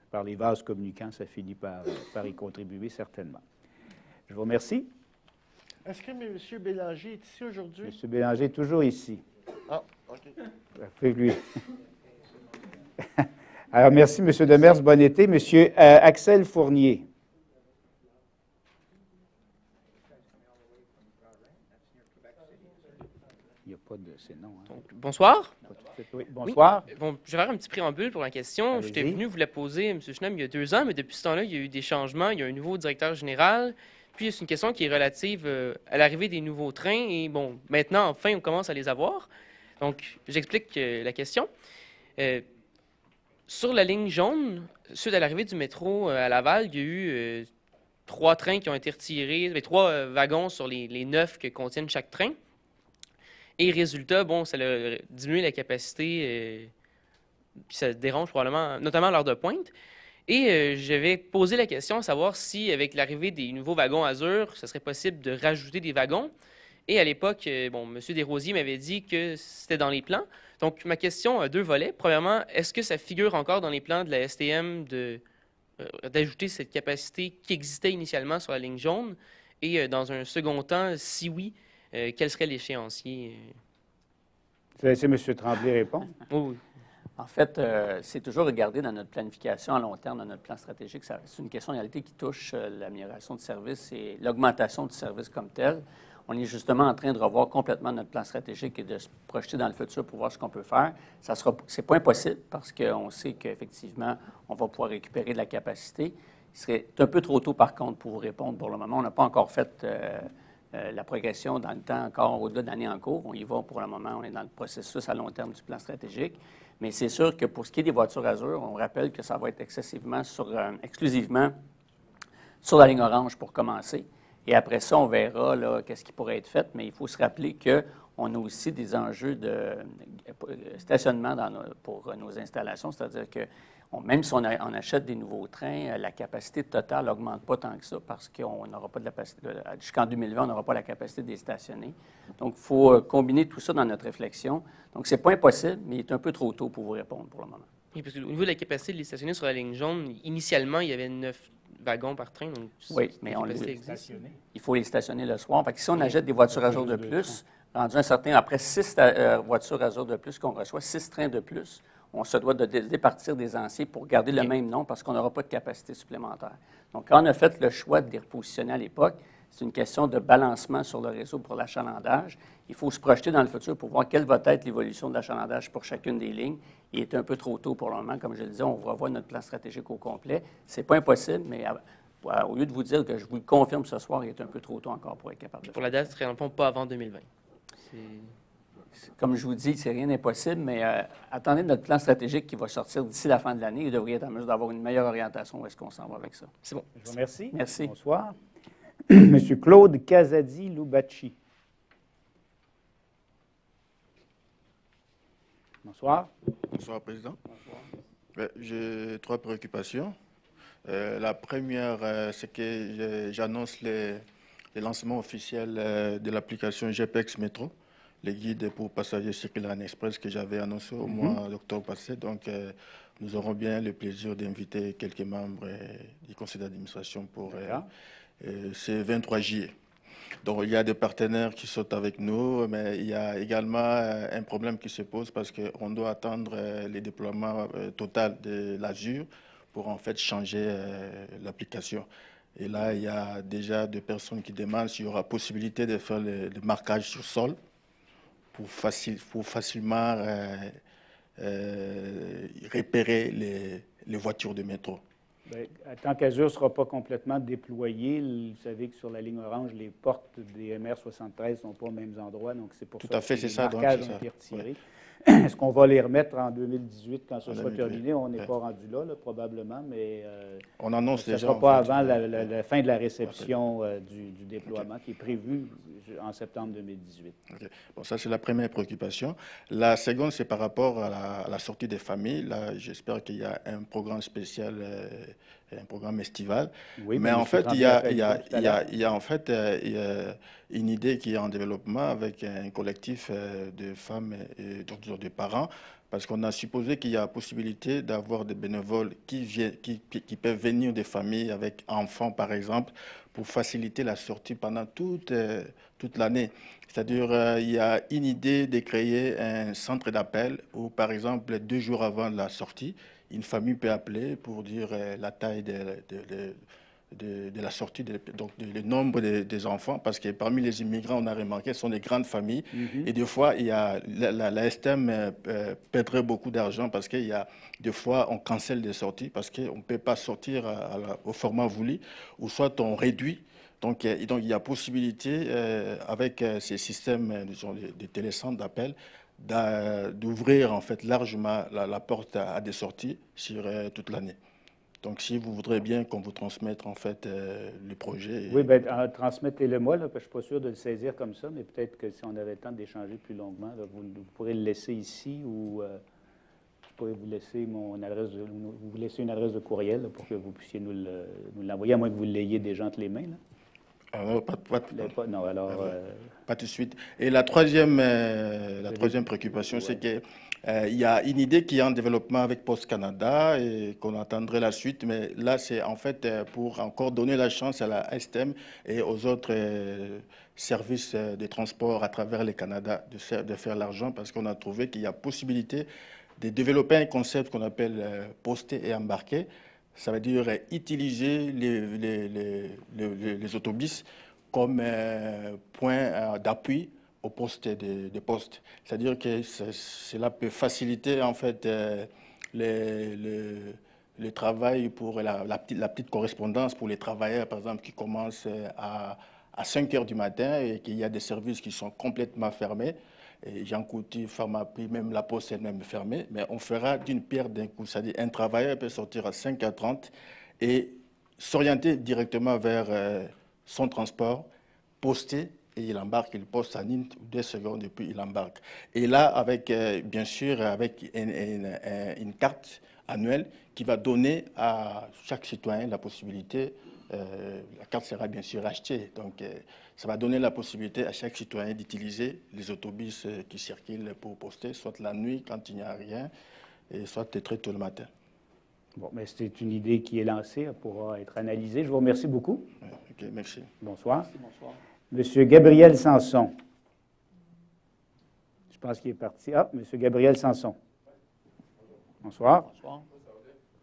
par les vases communicants, ça finit par y contribuer certainement. Je vous remercie. Est-ce que M. Bélanger est ici aujourd'hui? M. Bélanger est toujours ici. Ah, OK. Lui. Alors, merci, M. Demers. Bon été. M. Axel Fournier. Il n'y a pas de ces noms. Hein. Donc, bonsoir. Oui, bonsoir. Oui. Bon, je vais faire un petit préambule pour la question. J'étais venu vous la poser, M. Schnapp, il y a 2 ans, mais depuis ce temps-là, il y a eu des changements. Il y a un nouveau directeur général. Puis, c'est une question qui est relative à l'arrivée des nouveaux trains. Et bon, maintenant, enfin, on commence à les avoir. Donc, j'explique la question. Sur la ligne jaune, suite à l'arrivée du métro à Laval, il y a eu 3 trains qui ont été retirés, 3 wagons sur les 9 que contiennent chaque train. Et résultat, bon, ça a diminué la capacité, puis ça dérange probablement, notamment à l'heure de pointe. Et j'avais posé la question à savoir si, avec l'arrivée des nouveaux wagons Azur, ce serait possible de rajouter des wagons. Et à l'époque, M. Desrosiers m'avait dit que c'était dans les plans. Donc, ma question a 2 volets. Premièrement, est-ce que ça figure encore dans les plans de la STM d'ajouter cette capacité qui existait initialement sur la ligne jaune? Et dans un second temps, si oui, quel serait l'échéancier? Je vais laisser M. Tremblay répondre. Oui. En fait, c'est toujours regardé dans notre planification à long terme, dans notre plan stratégique. C'est une question en réalité qui touche l'amélioration du service et l'augmentation du service comme tel. On est justement en train de revoir complètement notre plan stratégique et de se projeter dans le futur pour voir ce qu'on peut faire. C'est pas impossible parce qu'on sait qu'effectivement, on va pouvoir récupérer de la capacité. Il serait un peu trop tôt, par contre, pour vous répondre pour le moment. On n'a pas encore fait la progression dans le temps, encore au-delà de l'année en cours. On y va pour le moment. On est dans le processus à long terme du plan stratégique. Mais c'est sûr que pour ce qui est des voitures Azur, on rappelle que ça va être exclusivement sur la ligne orange pour commencer. Et après ça, on verra qu'est-ce qui pourrait être fait. Mais il faut se rappeler qu'on a aussi des enjeux de stationnement pour nos installations. C'est-à-dire que même si on achète des nouveaux trains, la capacité totale n'augmente pas tant que ça parce qu'on n'aura pas de la capacité. Jusqu'en 2020, on n'aura pas la capacité de les stationner. Donc, il faut combiner tout ça dans notre réflexion. Donc, ce n'est pas impossible, mais il est un peu trop tôt pour vous répondre pour le moment. Oui, parce qu'au niveau de la capacité de les stationner sur la ligne jaune, initialement, il y avait 9 wagons par train. Donc oui, mais il faut les stationner le soir. Parce que si on achète des voitures Azur de plus, rendu un certain, après 6 voitures Azur de plus qu'on reçoit, 6 trains de plus, on se doit de départir des anciens pour garder le même nom parce qu'on n'aura pas de capacité supplémentaire. Donc, quand on a fait le choix de les repositionner à l'époque, c'est une question de balancement sur le réseau pour l'achalandage. Il faut se projeter dans le futur pour voir quelle va être l'évolution de l'achalandage pour chacune des lignes. Il est un peu trop tôt pour le moment. Comme je le disais, on va revoir notre plan stratégique au complet. Ce n'est pas impossible, mais au lieu de vous dire que je vous le confirme ce soir, il est un peu trop tôt encore pour être capable de faire. Pour la date, ce serait dans le fond pas avant 2020. Comme je vous dis, c'est rien d'impossible, mais attendez notre plan stratégique qui va sortir d'ici la fin de l'année. Il devrait être en mesure d'avoir une meilleure orientation où est-ce qu'on s'en va avec ça. C'est bon. Je vous remercie. Merci. Bonsoir. Monsieur Claude Casadi-Loubacci. Bonsoir. Bonsoir, Président. J'ai 3 préoccupations. La première, c'est que j'annonce le lancement officiel de l'application GPEX Métro, les guides pour passagers circulant en express que j'avais annoncé au mois d'octobre passé. Donc, nous aurons bien le plaisir d'inviter quelques membres du conseil d'administration pour ce 23 juillet. Donc, il y a des partenaires qui sont avec nous, mais il y a également un problème qui se pose parce qu'on doit attendre le déploiement total de l'Azur pour en fait changer l'application. Et là, il y a déjà des personnes qui demandent s'il y aura possibilité de faire le marquage sur sol pour facilement repérer les voitures de métro. Bien, tant qu'Azur ne sera pas complètement déployé, vous savez que sur la ligne orange, les portes des MR73 ne sont pas aux mêmes endroits, donc c'est pour ça que les marquages ont été retirés. Est-ce qu'on va les remettre en 2018 quand ce sera terminé? On n'est pas rendu là, probablement, mais on annonce ça ne déjà, sera pas avant la fin de la réception du déploiement qui est prévu en septembre 2018. Okay. Bon, ça, c'est la première préoccupation. La seconde, c'est par rapport à la sortie des familles. Là, j'espère qu'il y a un programme spécial, un programme estival. Oui, mais en fait, il y a en fait une idée qui est en développement avec un collectif de femmes et de parents, parce qu'on a supposé qu'il y a la possibilité d'avoir des bénévoles qui peuvent venir des familles avec enfants, par exemple, pour faciliter la sortie pendant toute l'année. C'est-à-dire, il y a une idée de créer un centre d'appel où, par exemple, 2 jours avant la sortie, une famille peut appeler pour dire la taille de la sortie, donc le nombre des enfants, parce que parmi les immigrants, on a remarqué, ce sont des grandes familles. Et des fois, il y a, la STM perdrait beaucoup d'argent parce qu'il y a des fois, on cancelle des sorties parce qu'on ne peut pas sortir au format voulu, ou soit on réduit. Donc il y a possibilité, avec ces systèmes de télécentres d'appel, d'ouvrir en fait largement la porte à des sorties sur toute l'année. Donc, si vous voudrez bien qu'on vous transmette, en fait, le projet. Oui, bien, transmettez-le-moi, là, parce que je ne suis pas sûr de le saisir comme ça, mais peut-être que si on avait le temps d'échanger plus longuement, là, vous pourrez le laisser ici ou je pourrais vous laisser vous laisser une adresse de courriel là, pour que vous puissiez nous l'envoyer, à moins que vous l'ayez déjà entre les mains. Là. Alors, non, alors, pas tout de suite. Et la troisième préoccupation, c'est que il y a une idée qui est en développement avec Post Canada et qu'on attendrait la suite, mais là, c'est en fait pour encore donner la chance à la STM et aux autres services de transport à travers le Canada de faire l'argent, parce qu'on a trouvé qu'il y a possibilité de développer un concept qu'on appelle poster et embarquer. Ça veut dire utiliser les autobus comme point d'appui au poste des postes. C'est-à-dire que cela peut faciliter en fait le travail pour la petite correspondance pour les travailleurs, par exemple, qui commencent à 5 heures du matin et qu'il y a des services qui sont complètement fermés. Et Jean Coutu, Pharmaprix, même la Poste elle-même fermée, mais on fera d'une pierre d'un coup. C'est-à-dire un travailleur peut sortir à 5h30 et s'orienter directement vers son transport, poster, et il embarque, il poste en 2 secondes et puis il embarque. Et là, avec, bien sûr, avec une carte annuelle qui va donner à chaque citoyen la possibilité, la carte sera bien sûr achetée, donc ça va donner la possibilité à chaque citoyen d'utiliser les autobus qui circulent pour poster, soit la nuit quand il n'y a rien, et soit très tôt le matin. Bon, mais c'est une idée qui est lancée, elle pourra être analysée. Je vous remercie beaucoup. OK, merci. Bonsoir. Bonsoir. Monsieur Gabriel Sanson. Je pense qu'il est parti. Ah, Monsieur Gabriel Sanson. Bonsoir. Bonsoir.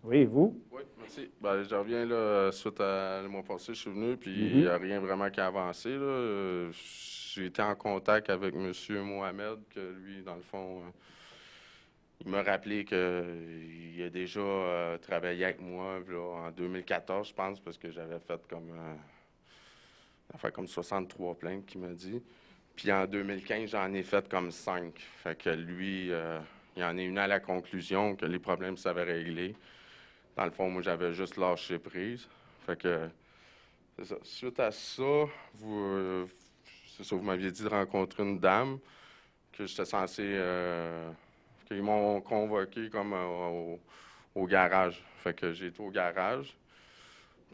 Oui, et vous? Oui, merci. Ben, je reviens là, suite à le mois passé, je suis venu, puis il n'y a rien vraiment qui a avancé. J'ai été en contact avec M. Mohamed, que lui, dans le fond, il m'a rappelé qu'il a déjà travaillé avec moi là, en 2014, je pense, parce que j'avais fait comme 63 plaintes, qu'il m'a dit. Puis en 2015, j'en ai fait comme 5. Fait que lui, il en est venu à la conclusion que les problèmes s'avaient réglés. Dans le fond, moi, j'avais juste lâché prise. Fait que, c'est ça. Suite à ça, vous m'aviez dit de rencontrer une dame que j'étais censé... qu'ils m'ont convoqué comme au garage. Fait que j'ai été au garage,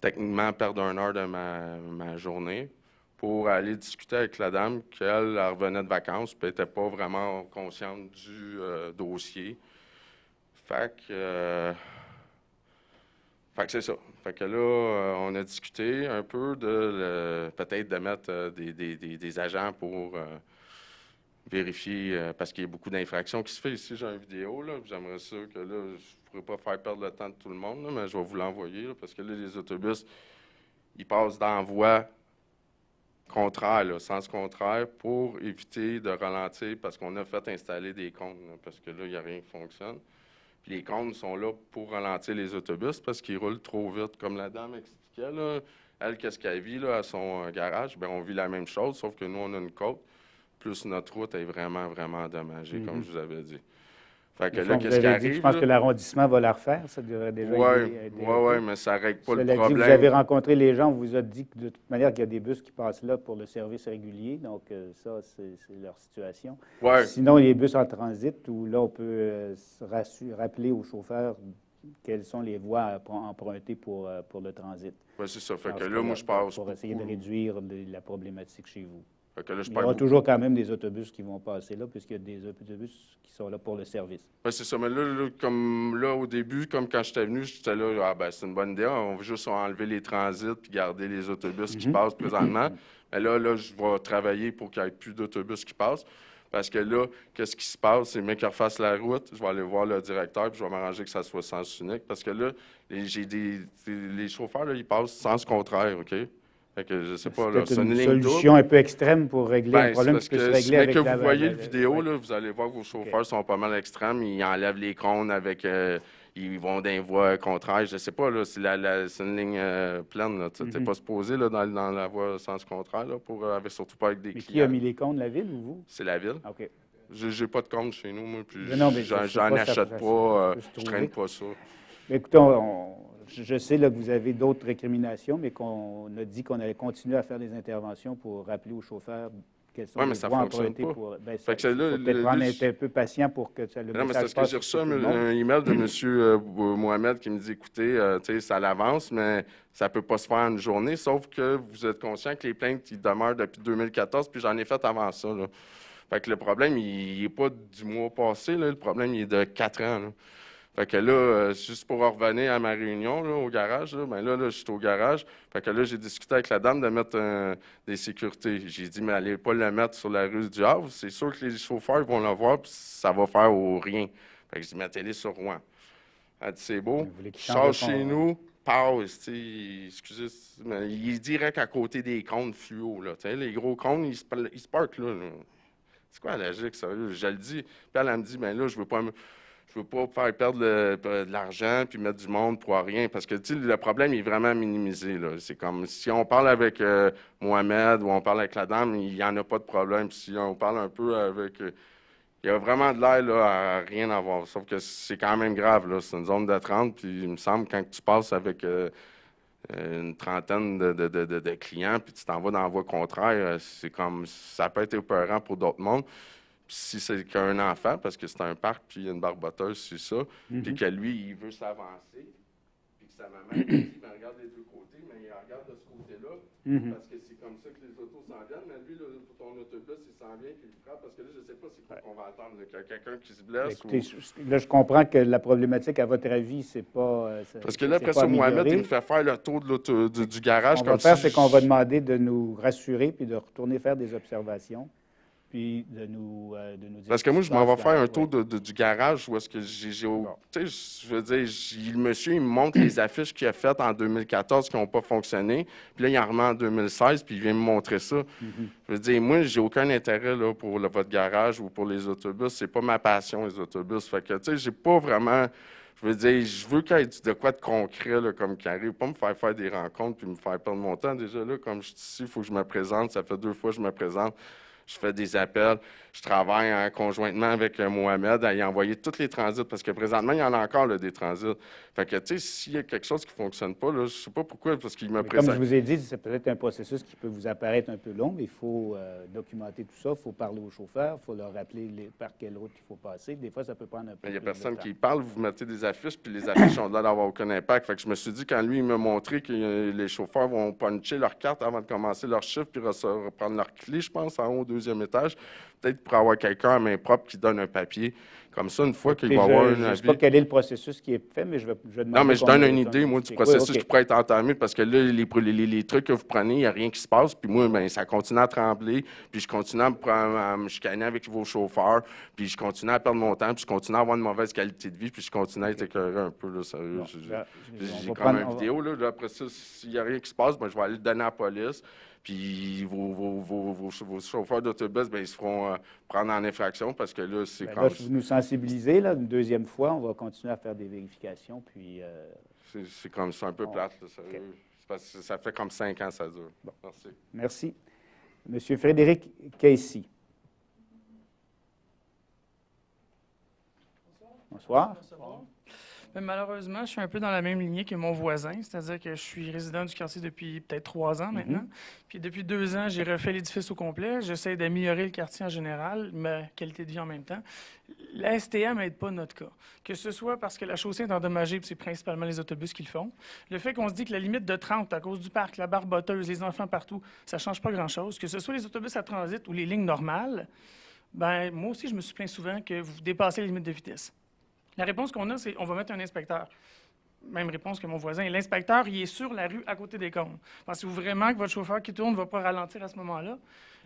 techniquement perdre 1 heure de ma journée, pour aller discuter avec la dame qu'elle revenait de vacances, puis elle n'était pas vraiment consciente du dossier. Fait que c'est ça. Fait que là, on a discuté un peu de peut-être de mettre des agents pour vérifier, parce qu'il y a beaucoup d'infractions qui se fait ici. J'ai une vidéo, là, j'aimerais ça que là, je ne pourrais pas faire perdre le temps de tout le monde, là, mais je vais vous l'envoyer, parce que là, les autobus, ils passent dans la voie contraire, là, sens contraire, pour éviter de ralentir, parce qu'on a fait installer des cônes, là, parce que là, il n'y a rien qui fonctionne. Puis les cônes sont là pour ralentir les autobus, parce qu'ils roulent trop vite, comme la dame expliquait, là. Elle, qu'est-ce qu'elle vit là, à son garage? Bien, on vit la même chose, sauf que nous, on a une côte. Plus notre route est vraiment, vraiment endommagée, comme je vous avais dit. Fait que là, qu'est-ce qui arrive? Je pense que l'arrondissement va la refaire, ça devrait déjà aider. Oui, mais ça ne règle pas le problème. Vous avez rencontré les gens, on vous a dit que de toute manière qu'il y a des bus qui passent là pour le service régulier, donc ça, c'est leur situation. Ouais. Sinon, les bus en transit, où là, on peut rappeler aux chauffeurs quelles sont les voies à emprunter pour le transit. Oui, c'est ça. Fait que là, moi, je passe pour essayer de réduire la problématique chez vous. Là, il y aura toujours quand même des autobus qui vont passer là, puisqu'il y a des autobus qui sont là pour le service. Oui, c'est ça. Mais là, comme là, au début, comme quand j'étais venu, j'étais là, c'est une bonne idée. On veut juste enlever les transits puis garder les autobus qui passent présentement. Mais là, je vais travailler pour qu'il n'y ait plus d'autobus qui passent. Parce que là, qu'est-ce qui se passe? C'est mieux qu'ils refassent la route. Je vais aller voir le directeur puis je vais m'arranger que ça soit sens unique. Parce que là, les chauffeurs, là, ils passent sens contraire, OK? Fait que je sais pas, là, c'est une solution un peu extrême pour régler un problème qui peut se régler avec que vous voyez la vidéo, là, vous allez voir que vos chauffeurs sont pas mal extrêmes. Ils enlèvent les cônes avec... ils vont dans les voies contraires. Je sais pas, là, c'est une ligne pleine. Tu n'es pas supposé là, dans la voie sens contraire, là, surtout pas avec des clients. Qui a mis les cônes, la ville ou vous? C'est la ville. OK. J'ai pas de cônes chez nous, moi, puis j'en achète pas. Je traîne pas ça. Mais écoutez, je sais là, que vous avez d'autres récriminations, mais qu'on a dit qu'on allait continuer à faire des interventions pour rappeler aux chauffeurs quelles sont les voies empruntées pour... Il faut peut-être être un peu patient pour que le message passe. Non, mais c'est parce que j'ai reçu un email de M. Mohamed qui me dit, écoutez, ça l'avance, mais ça ne peut pas se faire en une journée, sauf que vous êtes conscient que les plaintes, ils demeurent depuis 2014, puis j'en ai fait avant ça. Là. Fait que le problème, il n'est pas du mois passé, là, le problème, il est de 4 ans. Là. Fait que là, juste pour revenir à ma réunion là, au garage, là, je suis au garage. Fait que là, j'ai discuté avec la dame de mettre des sécurités. J'ai dit, mais allez pas le mettre sur la rue du Havre. C'est sûr que les chauffeurs vont le voir, puis ça va faire au rien. Fait que j'ai dit, mettez-les sur Rouen. Elle dit, c'est beau. Charge chez nous, passe. Excusez, mais il est direct à côté des cônes fluo. Là, les gros cônes, ils se partent là. C'est quoi la logique, sérieux? Je le dis. Puis elle me dit, ben là, je veux pas faire perdre de l'argent puis mettre du monde pour rien. Parce que, le problème est vraiment minimisé, là. C'est comme, si on parle avec Mohamed ou on parle avec la dame, il n'y en a pas de problème. Puis si on parle un peu avec... il y a vraiment de l'air, là, à rien avoir. Sauf que c'est quand même grave, là. C'est une zone de 30, puis il me semble, quand tu passes avec une trentaine de clients, puis tu t'en vas dans la voie contraire, c'est comme... Ça peut être épeurant pour d'autres mondes. Puis si c'est qu'un enfant, parce que c'est un parc, puis il y a une barboteuse, c'est ça, puis que lui, il veut s'avancer, puis que sa maman, il dit, ben, regarde les deux côtés, mais il regarde de ce côté-là, parce que c'est comme ça que les autos s'en viennent, mais lui, là, pour ton autobus, il s'en vient, puis il frappe, parce que là, je ne sais pas c'est quoi qu'on va attendre, qu'il y a quelqu'un qui se blesse. Écoutez, là, je comprends que la problématique, à votre avis, c'est pas... parce que là, après ça, Mohamed, il me fait faire le tour du garage. Ce qu'on va faire, c'est qu'on va demander de nous rassurer, puis de retourner faire des observations. puis de nous dire... Parce que moi, je m'en vais faire un tour du garage où est-ce que j'ai Bon. tu sais, je veux dire, le monsieur, il me montre les affiches qu'il a faites en 2014 qui n'ont pas fonctionné. Puis là, il en remet en 2016, puis il vient me montrer ça. Je veux dire, moi, j'ai aucun intérêt là, pour votre garage ou pour les autobus. C'est pas ma passion, les autobus. Fait que, tu sais, j'ai pas vraiment... Je veux dire, je veux qu'il y ait de quoi de concret là, comme qui arrive. Pas me faire des rencontres puis me faire perdre mon temps. Déjà, là, comme je suis ici, il faut que je me présente. Ça fait 2 fois que je me présente. Je fais des appels. Je travaille conjointement avec Mohamed à y envoyer tous les transits, parce que présentement, il y en a encore là, des transits. Fait que, tu sais, s'il y a quelque chose qui ne fonctionne pas, là, je ne sais pas pourquoi, parce qu'il me présente. Comme je vous ai dit, c'est peut-être un processus qui peut vous apparaître un peu long, mais il faut documenter tout ça. Il faut parler aux chauffeurs, il faut leur rappeler par quelle route il faut passer. Des fois, ça peut prendre un peu Il n'y a plus de personne temps. qui parle. Vous mettez des affiches, puis les affiches ont l'air d'avoir aucun impact. Fait que je me suis dit, quand lui, il m'a montré que les chauffeurs vont puncher leur carte avant de commencer leur chiffre, puis reprendre leur clé, je pense, en haut au 2e étage, peut-être pour avoir quelqu'un à main propre qui donne un papier. Comme ça, une fois qu'il va avoir un avis... Je ne sais pas quel est le processus qui est fait, mais je vais demander... Non, mais je donne une idée, moi, du processus qui pourrait être entamé, parce que là, les trucs que vous prenez, il n'y a rien qui se passe, puis moi, ben, ça continue à trembler, puis je continue à me chicaner avec vos chauffeurs, puis je continue à perdre mon temps, puis je continue à avoir une mauvaise qualité de vie, puis je continue à être écœuré un peu, là, sérieux. J'ai comme une vidéo, là, après ça, s'il n'y a rien qui se passe, ben, je vais aller le donner à la police. Puis vos chauffeurs d'autobus, ben, ils se feront prendre en infraction parce que là, c'est comme... Là, vous nous sensibilisez, là, une 2e fois, on va continuer à faire des vérifications, puis... C'est comme ça, un peu plate, là, sérieux. Okay. Parce que ça fait comme 5 ans que ça dure. Bon. Merci. Merci. Monsieur Frédéric Casey. Bonsoir. Bonsoir. Mais malheureusement, je suis un peu dans la même lignée que mon voisin, c'est-à-dire que je suis résident du quartier depuis peut-être 3 ans maintenant. Puis depuis 2 ans, j'ai refait l'édifice au complet. J'essaie d'améliorer le quartier en général, ma qualité de vie en même temps. La STA n'aide pas notre cas. Que ce soit parce que la chaussée est endommagée, puis c'est principalement les autobus qui le font. Le fait qu'on se dit que la limite de 30 à cause du parc, la barboteuse, les enfants partout, ça ne change pas grand-chose. Que ce soit les autobus à transit ou les lignes normales, ben moi aussi, je me suis plaint souvent que vous dépassez les limites de vitesse. La réponse qu'on a, c'est on va mettre un inspecteur. Même réponse que mon voisin. L'inspecteur, il est sur la rue à côté des cônes. Pensez-vous vraiment que votre chauffeur qui tourne ne va pas ralentir à ce moment-là?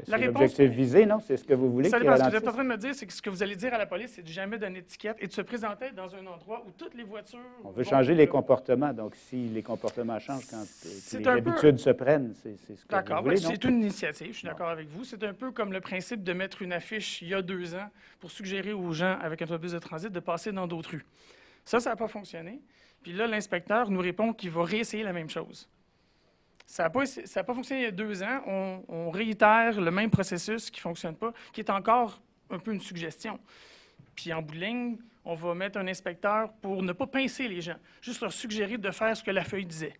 C'est l'objectif visé, non? C'est ce que vous voulez? Ça dépend. Ce que vous êtes en train de me dire, c'est que ce que vous allez dire à la police, c'est de jamais donner d'étiquette et de se présenter dans un endroit où toutes les voitures... On veut changer les comportements. Donc, si les comportements changent quand les habitudes se prennent, c'est ce que vous voulez, D'accord. C'est une initiative. Je suis d'accord avec vous. C'est un peu comme le principe de mettre une affiche il y a 2 ans pour suggérer aux gens avec un autobus de transit de passer dans d'autres rues. Ça n'a pas fonctionné. Puis là, l'inspecteur nous répond qu'il va réessayer la même chose. Ça n'a pas fonctionné il y a 2 ans. On réitère le même processus qui ne fonctionne pas, qui est encore un peu une suggestion. Puis en bout de ligne, on va mettre un inspecteur pour ne pas pincer les gens, juste leur suggérer de faire ce que la feuille disait.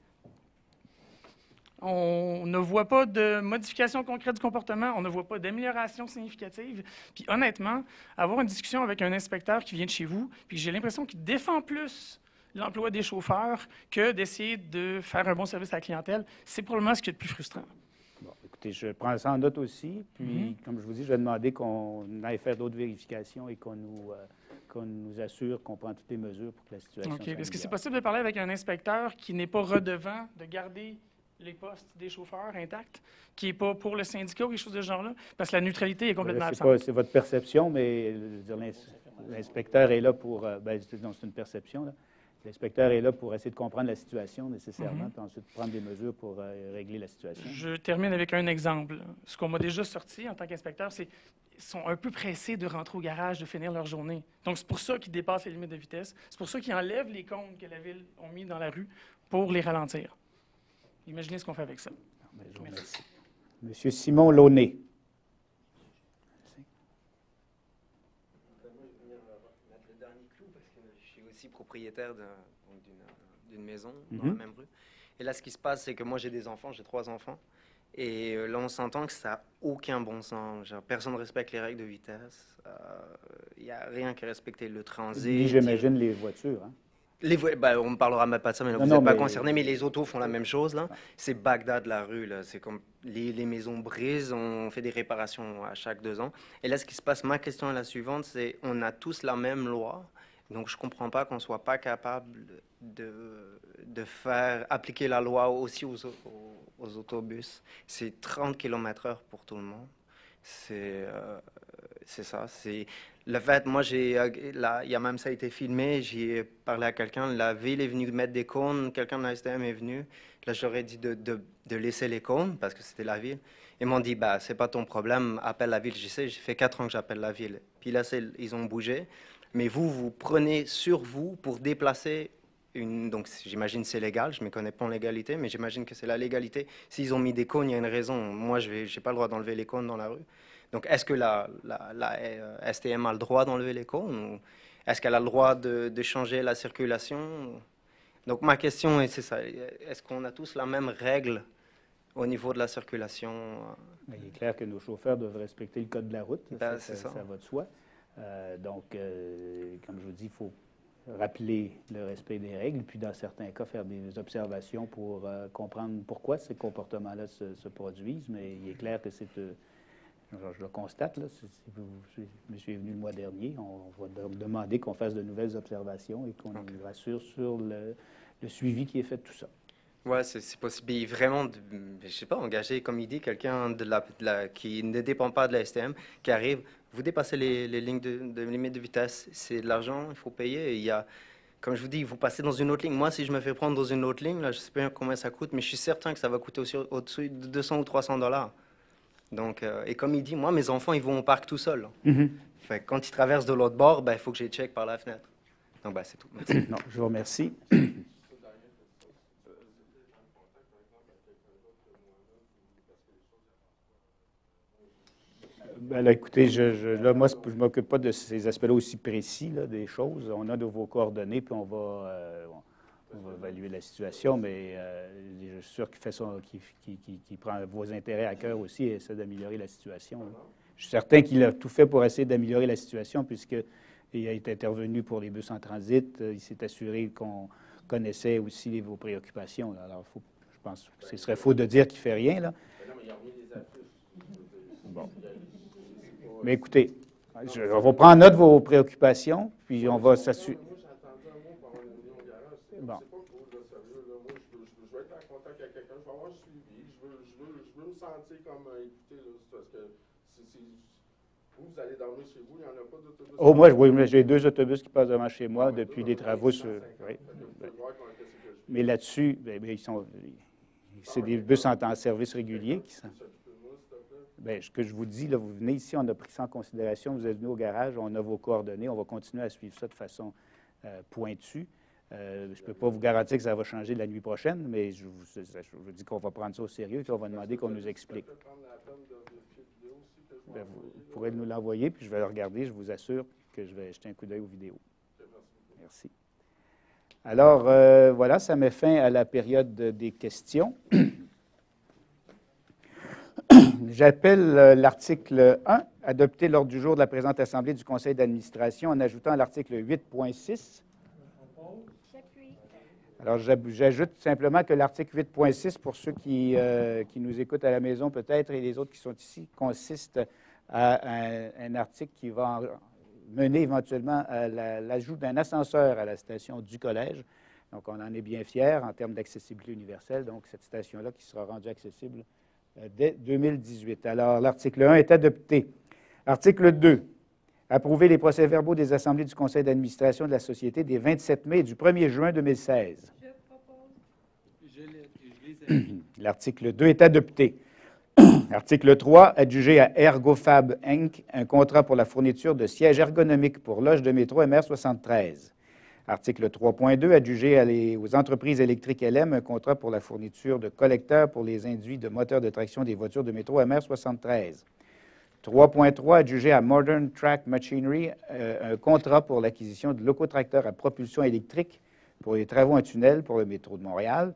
On ne voit pas de modification concrète du comportement, on ne voit pas d'amélioration significative. Puis honnêtement, avoir une discussion avec un inspecteur qui vient de chez vous, puis j'ai l'impression qu'il défend plus l'emploi des chauffeurs que d'essayer de faire un bon service à la clientèle, c'est probablement ce qui est le plus frustrant. Bon, écoutez, je prends ça en note aussi. Puis, comme je vous dis, je vais demander qu'on aille faire d'autres vérifications et qu'on nous assure qu'on prend toutes les mesures pour que la situation soit Est-ce que c'est possible de parler avec un inspecteur qui n'est pas redevant de garder les postes des chauffeurs intacts, qui n'est pas pour le syndicat ou quelque chose de ce genre-là? Parce que la neutralité est complètement absente. C'est votre perception, mais l'inspecteur est là pour... c'est une perception, là. L'inspecteur est là pour essayer de comprendre la situation nécessairement, puis ensuite prendre des mesures pour régler la situation. Je termine avec un exemple. Ce qu'on m'a déjà sorti en tant qu'inspecteur, c'est qu'ils sont un peu pressés de rentrer au garage, de finir leur journée. Donc, c'est pour ça qu'ils dépassent les limites de vitesse. C'est pour ça qu'ils enlèvent les cônes que la Ville a mis dans la rue pour les ralentir. Imaginez ce qu'on fait avec ça. Merci. Monsieur Simon Launay. Propriétaire d'une maison dans la même rue. Et là, ce qui se passe, c'est que moi, j'ai des enfants, j'ai 3 enfants. Et là, on s'entend que ça n'a aucun bon sens. Genre, personne ne respecte les règles de vitesse. Il n'y a rien qui respecte le transit. J'imagine les voitures. Hein? On ne parlera même pas de ça, mais là, vous n'êtes pas concerné, mais les autos font la même chose. Là. C'est Bagdad, la rue. Là. C'est comme les maisons brisent, on fait des réparations à chaque 2 ans. Et là, ce qui se passe, ma question est la suivante, c'est on a tous la même loi. Donc, je ne comprends pas qu'on ne soit pas capable de faire appliquer la loi aussi aux autobus. C'est 30 km/h pour tout le monde. C'est ça. C'est le fait, moi, il y a même ça a été filmé, j'ai parlé à quelqu'un, la ville est venue mettre des cônes, quelqu'un de la STM est venu. Là, j'aurais dit de laisser les cônes parce que c'était la ville. Ils m'ont dit, bah, c'est pas ton problème, appelle la ville. Je sais, j'ai fait 4 ans que j'appelle la ville. Puis là, ils ont bougé. Mais vous prenez sur vous pour déplacer une. Donc, j'imagine que c'est légal. Je ne me connais pas en légalité, mais j'imagine que c'est la légalité. S'ils ont mis des cônes, il y a une raison. Moi, je n'ai pas le droit d'enlever les cônes dans la rue. Donc, est-ce que la STM a le droit d'enlever les cônes ou est-ce qu'elle a le droit de changer la circulation? Donc, ma question, c'est ça. Est-ce qu'on a tous la même règle au niveau de la circulation? Il est clair que nos chauffeurs doivent respecter le code de la route. Ben, ça va de soi. Donc, comme je vous dis, il faut rappeler le respect des règles, puis dans certains cas, faire des observations pour comprendre pourquoi ces comportements-là se produisent. Mais il est clair que c'est... je le constate, là, si monsieur est venu le mois dernier, on va demander qu'on fasse de nouvelles observations et qu'on nous rassure sur le suivi qui est fait de tout ça. Oui, c'est possible. Et vraiment, je ne sais pas, engager, comme il dit, quelqu'un qui ne dépend pas de la STM, qui arrive, vous dépassez les lignes de limite de vitesse, c'est de l'argent, il faut payer. Et il y a, comme je vous dis, vous passez dans une autre ligne. Moi, si je me fais prendre dans une autre ligne, là, je ne sais pas combien ça coûte, mais je suis certain que ça va coûter au-dessus de 200 ou 300 $. Donc, et comme il dit, moi, mes enfants, ils vont au parc tout seuls. Fait que quand ils traversent de l'autre bord, ben, il faut que je les check par la fenêtre. Donc, ben, c'est tout. Merci. Non, je vous remercie. Ben là, écoutez, moi, je ne m'occupe pas de ces aspects-là aussi précis là, des choses. On a de vos coordonnées, puis on va évaluer la situation, mais je suis sûr qu'il prend vos intérêts à cœur aussi et essaie d'améliorer la situation. Là. Je suis certain qu'il a tout fait pour essayer d'améliorer la situation, puisqu'il a été intervenu pour les bus en transit. Il s'est assuré qu'on connaissait aussi vos préoccupations. Là. Alors, je pense que ce serait faux de dire qu'il ne fait rien. Là. Bon. Mais écoutez, on va prendre note de vos préoccupations, puis on va s'assurer. Bon. Je veux être en contact avec quelqu'un, je veux avoir un suivi, je veux me sentir comme écouté, là, parce que vous allez dormir chez vous, il n'y en a pas d'autobus. Oh, moi, j'ai 2 autobus qui passent devant chez moi depuis des travaux sur. Oui. Mais là-dessus, c'est des bus en service régulier qui sont. Bien, ce que je vous dis, là, vous venez ici, on a pris ça en considération, vous êtes venu au garage, on a vos coordonnées, on va continuer à suivre ça de façon pointue. Je ne peux pas vous garantir que ça va changer la nuit prochaine, mais je vous dis qu'on va prendre ça au sérieux et qu'on va demander qu'on nous explique. Bien, vous pourrez nous l'envoyer, puis je vais le regarder. Je vous assure que je vais jeter un coup d'œil aux vidéos. Merci. Alors, voilà, ça met fin à la période des questions. J'appelle l'article 1, adopter l'ordre du jour de la présente Assemblée du Conseil d'administration en ajoutant l'article 8.6. Alors, j'ajoute simplement que l'article 8.6, pour ceux qui nous écoutent à la maison peut-être et les autres qui sont ici, consiste à un article qui va mener éventuellement à l'ajout d'un ascenseur à la station du collège. Donc, on en est bien fiers en termes d'accessibilité universelle. Donc, cette station-là qui sera rendue accessible dès 2018. Alors, l'article 1 est adopté. Article 2. Approuver les procès-verbaux des assemblées du conseil d'administration de la Société des 27 mai et du 1er juin 2016. Je propose. L'article 2 est adopté. Article 3. Adjuger à Ergofab Inc. un contrat pour la fourniture de sièges ergonomiques pour loges de métro MR73. Article 3.2, adjuger aux entreprises électriques LM un contrat pour la fourniture de collecteurs pour les induits de moteurs de traction des voitures de métro MR73. 3.3, adjuger à Modern Track Machinery un contrat pour l'acquisition de locotracteurs à propulsion électrique pour les travaux en tunnel pour le métro de Montréal.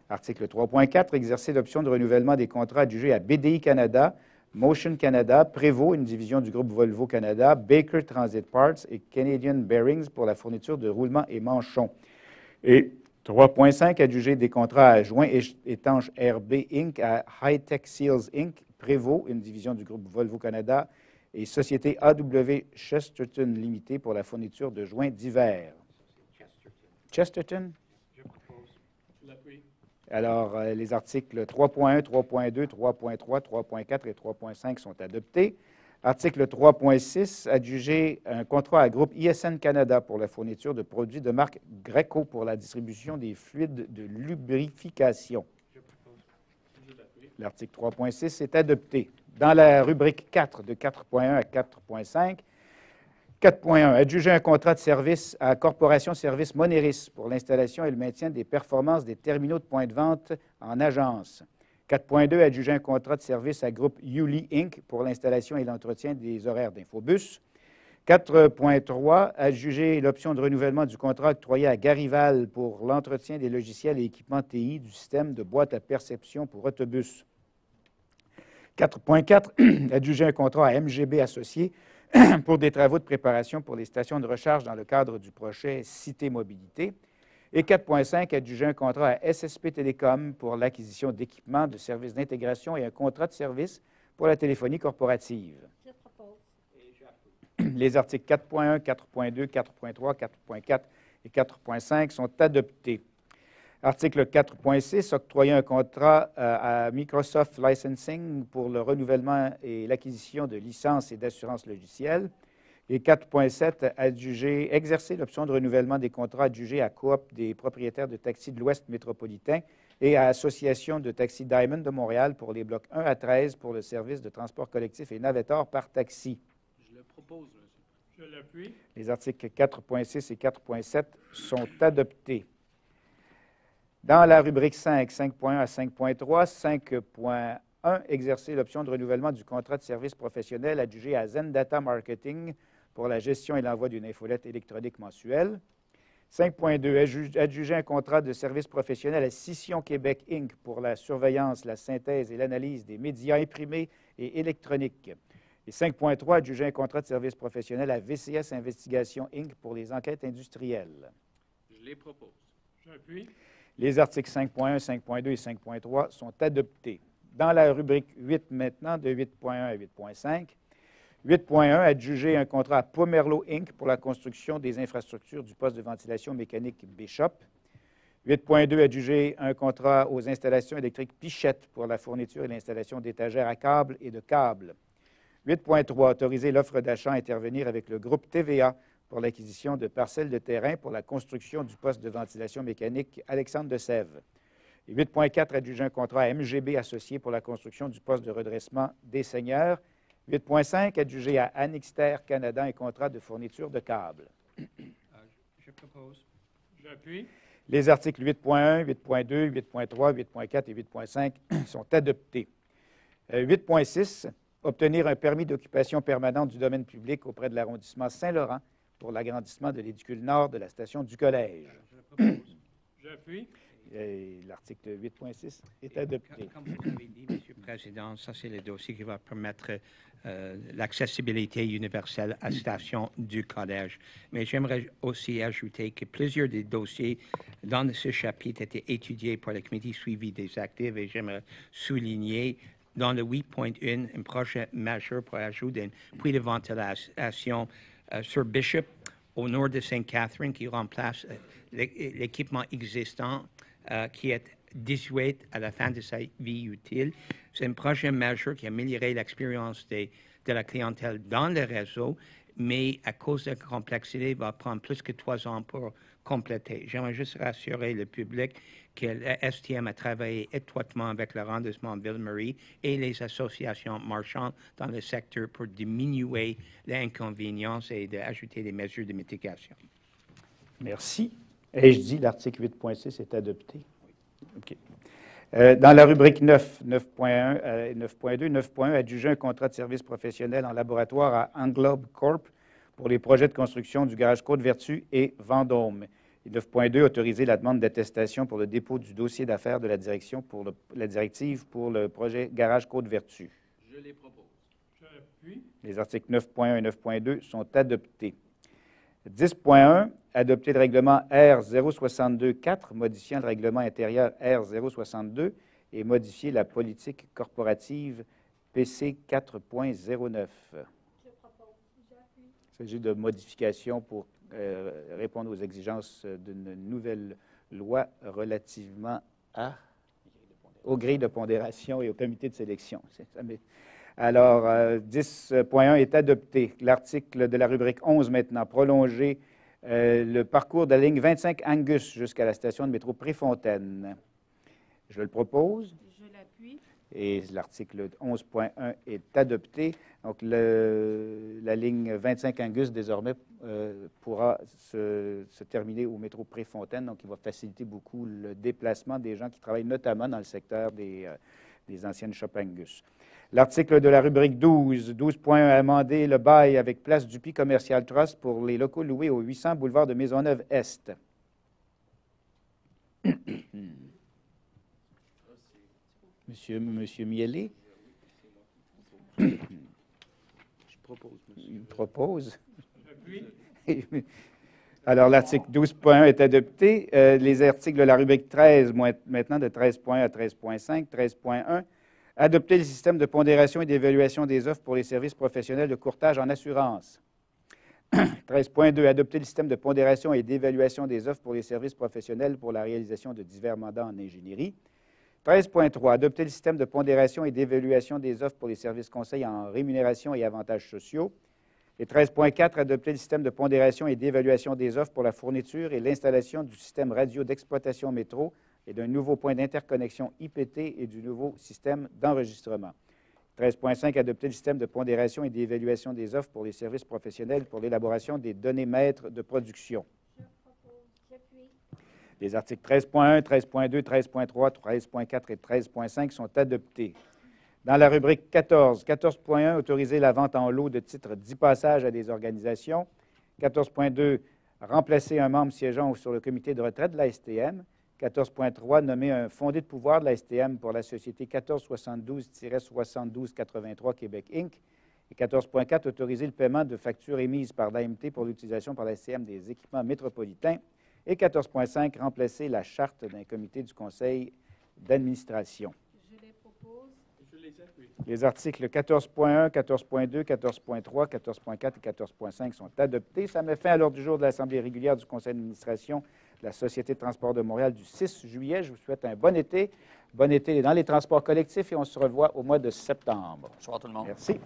Article 3.4, exercer l'option de renouvellement des contrats adjugés à BDI Canada, Motion Canada, Prévost, une division du groupe Volvo Canada, Baker Transit Parts et Canadian Bearings pour la fourniture de roulements et manchons. Et 3.5, adjuger des contrats à joints étanches RB Inc. à High Tech Seals Inc., Prévost, une division du groupe Volvo Canada, et Société AW Chesterton Limited pour la fourniture de joints divers. Chesterton? Je propose. Alors, les articles 3.1, 3.2, 3.3, 3.4 et 3.5 sont adoptés. Article 3.6, adjuger un contrat à groupe ISN Canada pour la fourniture de produits de marque Greco pour la distribution des fluides de lubrification. L'article 3.6 est adopté. Dans la rubrique 4, de 4.1 à 4.5, 4.1, adjuger un contrat de service à Corporation Service Moneris pour l'installation et le maintien des performances des terminaux de points de vente en agence. 4.2, adjuger un contrat de service à groupe Yuli Inc. pour l'installation et l'entretien des horaires d'Infobus. 4.3, adjuger l'option de renouvellement du contrat octroyé à Garival pour l'entretien des logiciels et équipements TI du système de boîte à perception pour autobus. 4.4, adjuger un contrat à MGB Associés pour des travaux de préparation pour les stations de recharge dans le cadre du projet Cité Mobilité. Et 4.5, adjuger un contrat à SSP Télécom pour l'acquisition d'équipements de services d'intégration et un contrat de service pour la téléphonie corporative. Je propose. Les articles 4.1, 4.2, 4.3, 4.4 et 4.5 sont adoptés. Article 4.6, octroyer un contrat à Microsoft Licensing pour le renouvellement et l'acquisition de licences et d'assurances logicielles. Et 4.7, adjuger, exercer l'option de renouvellement des contrats adjugés à Coop des propriétaires de taxis de l'Ouest métropolitain et à Association de taxis Diamond de Montréal pour les blocs 1 à 13 pour le service de transport collectif et navetteur par taxi. Je le propose, monsieur. Je l'appuie. Les articles 4.6 et 4.7 sont adoptés. Dans la rubrique 5, 5.1 à 5.3, 5.1, exercer l'option de renouvellement du contrat de service professionnel adjugé à Zendata Marketing pour la gestion et l'envoi d'une infolette électronique mensuelle. 5.2, adjuger un contrat de service professionnel à Scission Québec Inc. pour la surveillance, la synthèse et l'analyse des médias imprimés et électroniques. Et 5.3, adjuger un contrat de service professionnel à VCS Investigation Inc. pour les enquêtes industrielles. Je les propose. J'appuie. Les articles 5.1, 5.2 et 5.3 sont adoptés. Dans la rubrique 8 maintenant, de 8.1 à 8.5, 8.1, adjuger un contrat à Pomerleau Inc. pour la construction des infrastructures du poste de ventilation mécanique Bishop. 8.2, adjuger un contrat aux installations électriques Pichette pour la fourniture et l'installation d'étagères à câbles et de câbles. 8.3, autoriser l'offre d'achat à intervenir avec le groupe TVA pour l'acquisition de parcelles de terrain pour la construction du poste de ventilation mécanique Alexandre de Sèvres. Et 8.4, adjuger un contrat à MGB Associés pour la construction du poste de redressement des seigneurs. 8.5, adjuger à Annixter Canada un contrat de fourniture de câbles. Je propose. J'appuie. Les articles 8.1, 8.2, 8.3, 8.4 et 8.5 sont adoptés. 8.6, obtenir un permis d'occupation permanente du domaine public auprès de l'arrondissement Saint-Laurent pour l'agrandissement de l'édicule nord de la station du collège. Je propose. J'appuie. L'article 8.6 est adopté. Comme vous l'avez dit, M. le Président, ça, c'est le dossier qui va permettre l'accessibilité universelle à la station du collège. Mais j'aimerais aussi ajouter que plusieurs des dossiers dans ce chapitre étaient étudiés par le comité suivi des actifs et j'aimerais souligner dans le 8.1 un projet majeur pour ajouter un puits de ventilation sur Bishop, au nord de Sainte-Catherine, qui remplace l'équipement existant qui est désuet à la fin de sa vie utile. C'est un projet majeur qui améliorerait l'expérience de la clientèle dans le réseau, mais à cause de la complexité, il va prendre plus que 3 ans pour compléter. J'aimerais juste rassurer le public que le STM a travaillé étroitement avec l'arrondissement de Ville-Marie et les associations marchandes dans le secteur pour diminuer l'inconvénience et d'ajouter des mesures de mitigation. Merci. Ai-je dit l'article 8.6 est adopté? OK. Dans la rubrique 9, 9.1 et 9.2, 9.1, adjuger un contrat de service professionnel en laboratoire à Englobe Corp pour les projets de construction du garage Côte-Vertu et Vendôme. Et 9.2, autoriser la demande d'attestation pour le dépôt du dossier d'affaires de la direction pour la directive pour le projet garage Côte-Vertu. Je les propose. J'appuie. Les articles 9.1 et 9.2 sont adoptés. 10.1, adopter le règlement R062-4, modifiant le règlement intérieur R062 et modifier la politique corporative PC 4.09. Il s'agit de modifications pour répondre aux exigences d'une nouvelle loi relativement à aux grilles de pondération et au comité de sélection. Alors, 10.1 est adopté. L'article de la rubrique 11 maintenant, prolonger le parcours de la ligne 25 Angus jusqu'à la station de métro Préfontaine. Je le propose. Je l'appuie. Et l'article 11.1 est adopté. Donc, la ligne 25 Angus, désormais, pourra se terminer au métro Préfontaine. Donc, il va faciliter beaucoup le déplacement des gens qui travaillent notamment dans le secteur des anciennes Shop Angus. L'article de la rubrique 12, 12.1, amender le bail avec Place Dupuis Commercial Trust pour les locaux loués au 800 boulevard de Maisonneuve-Est. Monsieur Miellé? Je propose. Il propose. Alors, l'article 12.1 est adopté. Les articles de la rubrique 13, maintenant de 13.1 à 13.5, 13.1, adopter le système de pondération et d'évaluation des offres pour les services professionnels de courtage en assurance. 13.2, adopter le système de pondération et d'évaluation des offres pour les services professionnels pour la réalisation de divers mandats en ingénierie. 13.3, adopter le système de pondération et d'évaluation des offres pour les services conseils en rémunération et avantages sociaux. Et 13.4, adopter le système de pondération et d'évaluation des offres pour la fourniture et l'installation du système radio d'exploitation métro et d'un nouveau point d'interconnexion IPT et du nouveau système d'enregistrement. 13.5, adopter le système de pondération et d'évaluation des offres pour les services professionnels pour l'élaboration des données maîtres de production. Les articles 13.1, 13.2, 13.3, 13.4 et 13.5 sont adoptés. Dans la rubrique 14, 14.1, autoriser la vente en lot de titres 10 passages à des organisations. 14.2, remplacer un membre siégeant sur le comité de retraite de la STM. 14.3, nommer un fondé de pouvoir de la STM pour la société 1472-7283 Québec Inc. Et 14.4, autoriser le paiement de factures émises par l'AMT pour l'utilisation par la STM des équipements métropolitains. Et 14.5, remplacer la charte d'un comité du conseil d'administration. Je les propose. Je les appuie. Les articles 14.1, 14.2, 14.3, 14.4 et 14.5 sont adoptés. Ça met fin à l'ordre du jour de l'Assemblée régulière du conseil d'administration de la Société de transport de Montréal du 6 juillet. Je vous souhaite un bon été. Bon été dans les transports collectifs et on se revoit au mois de septembre. Bonsoir tout le monde. Merci.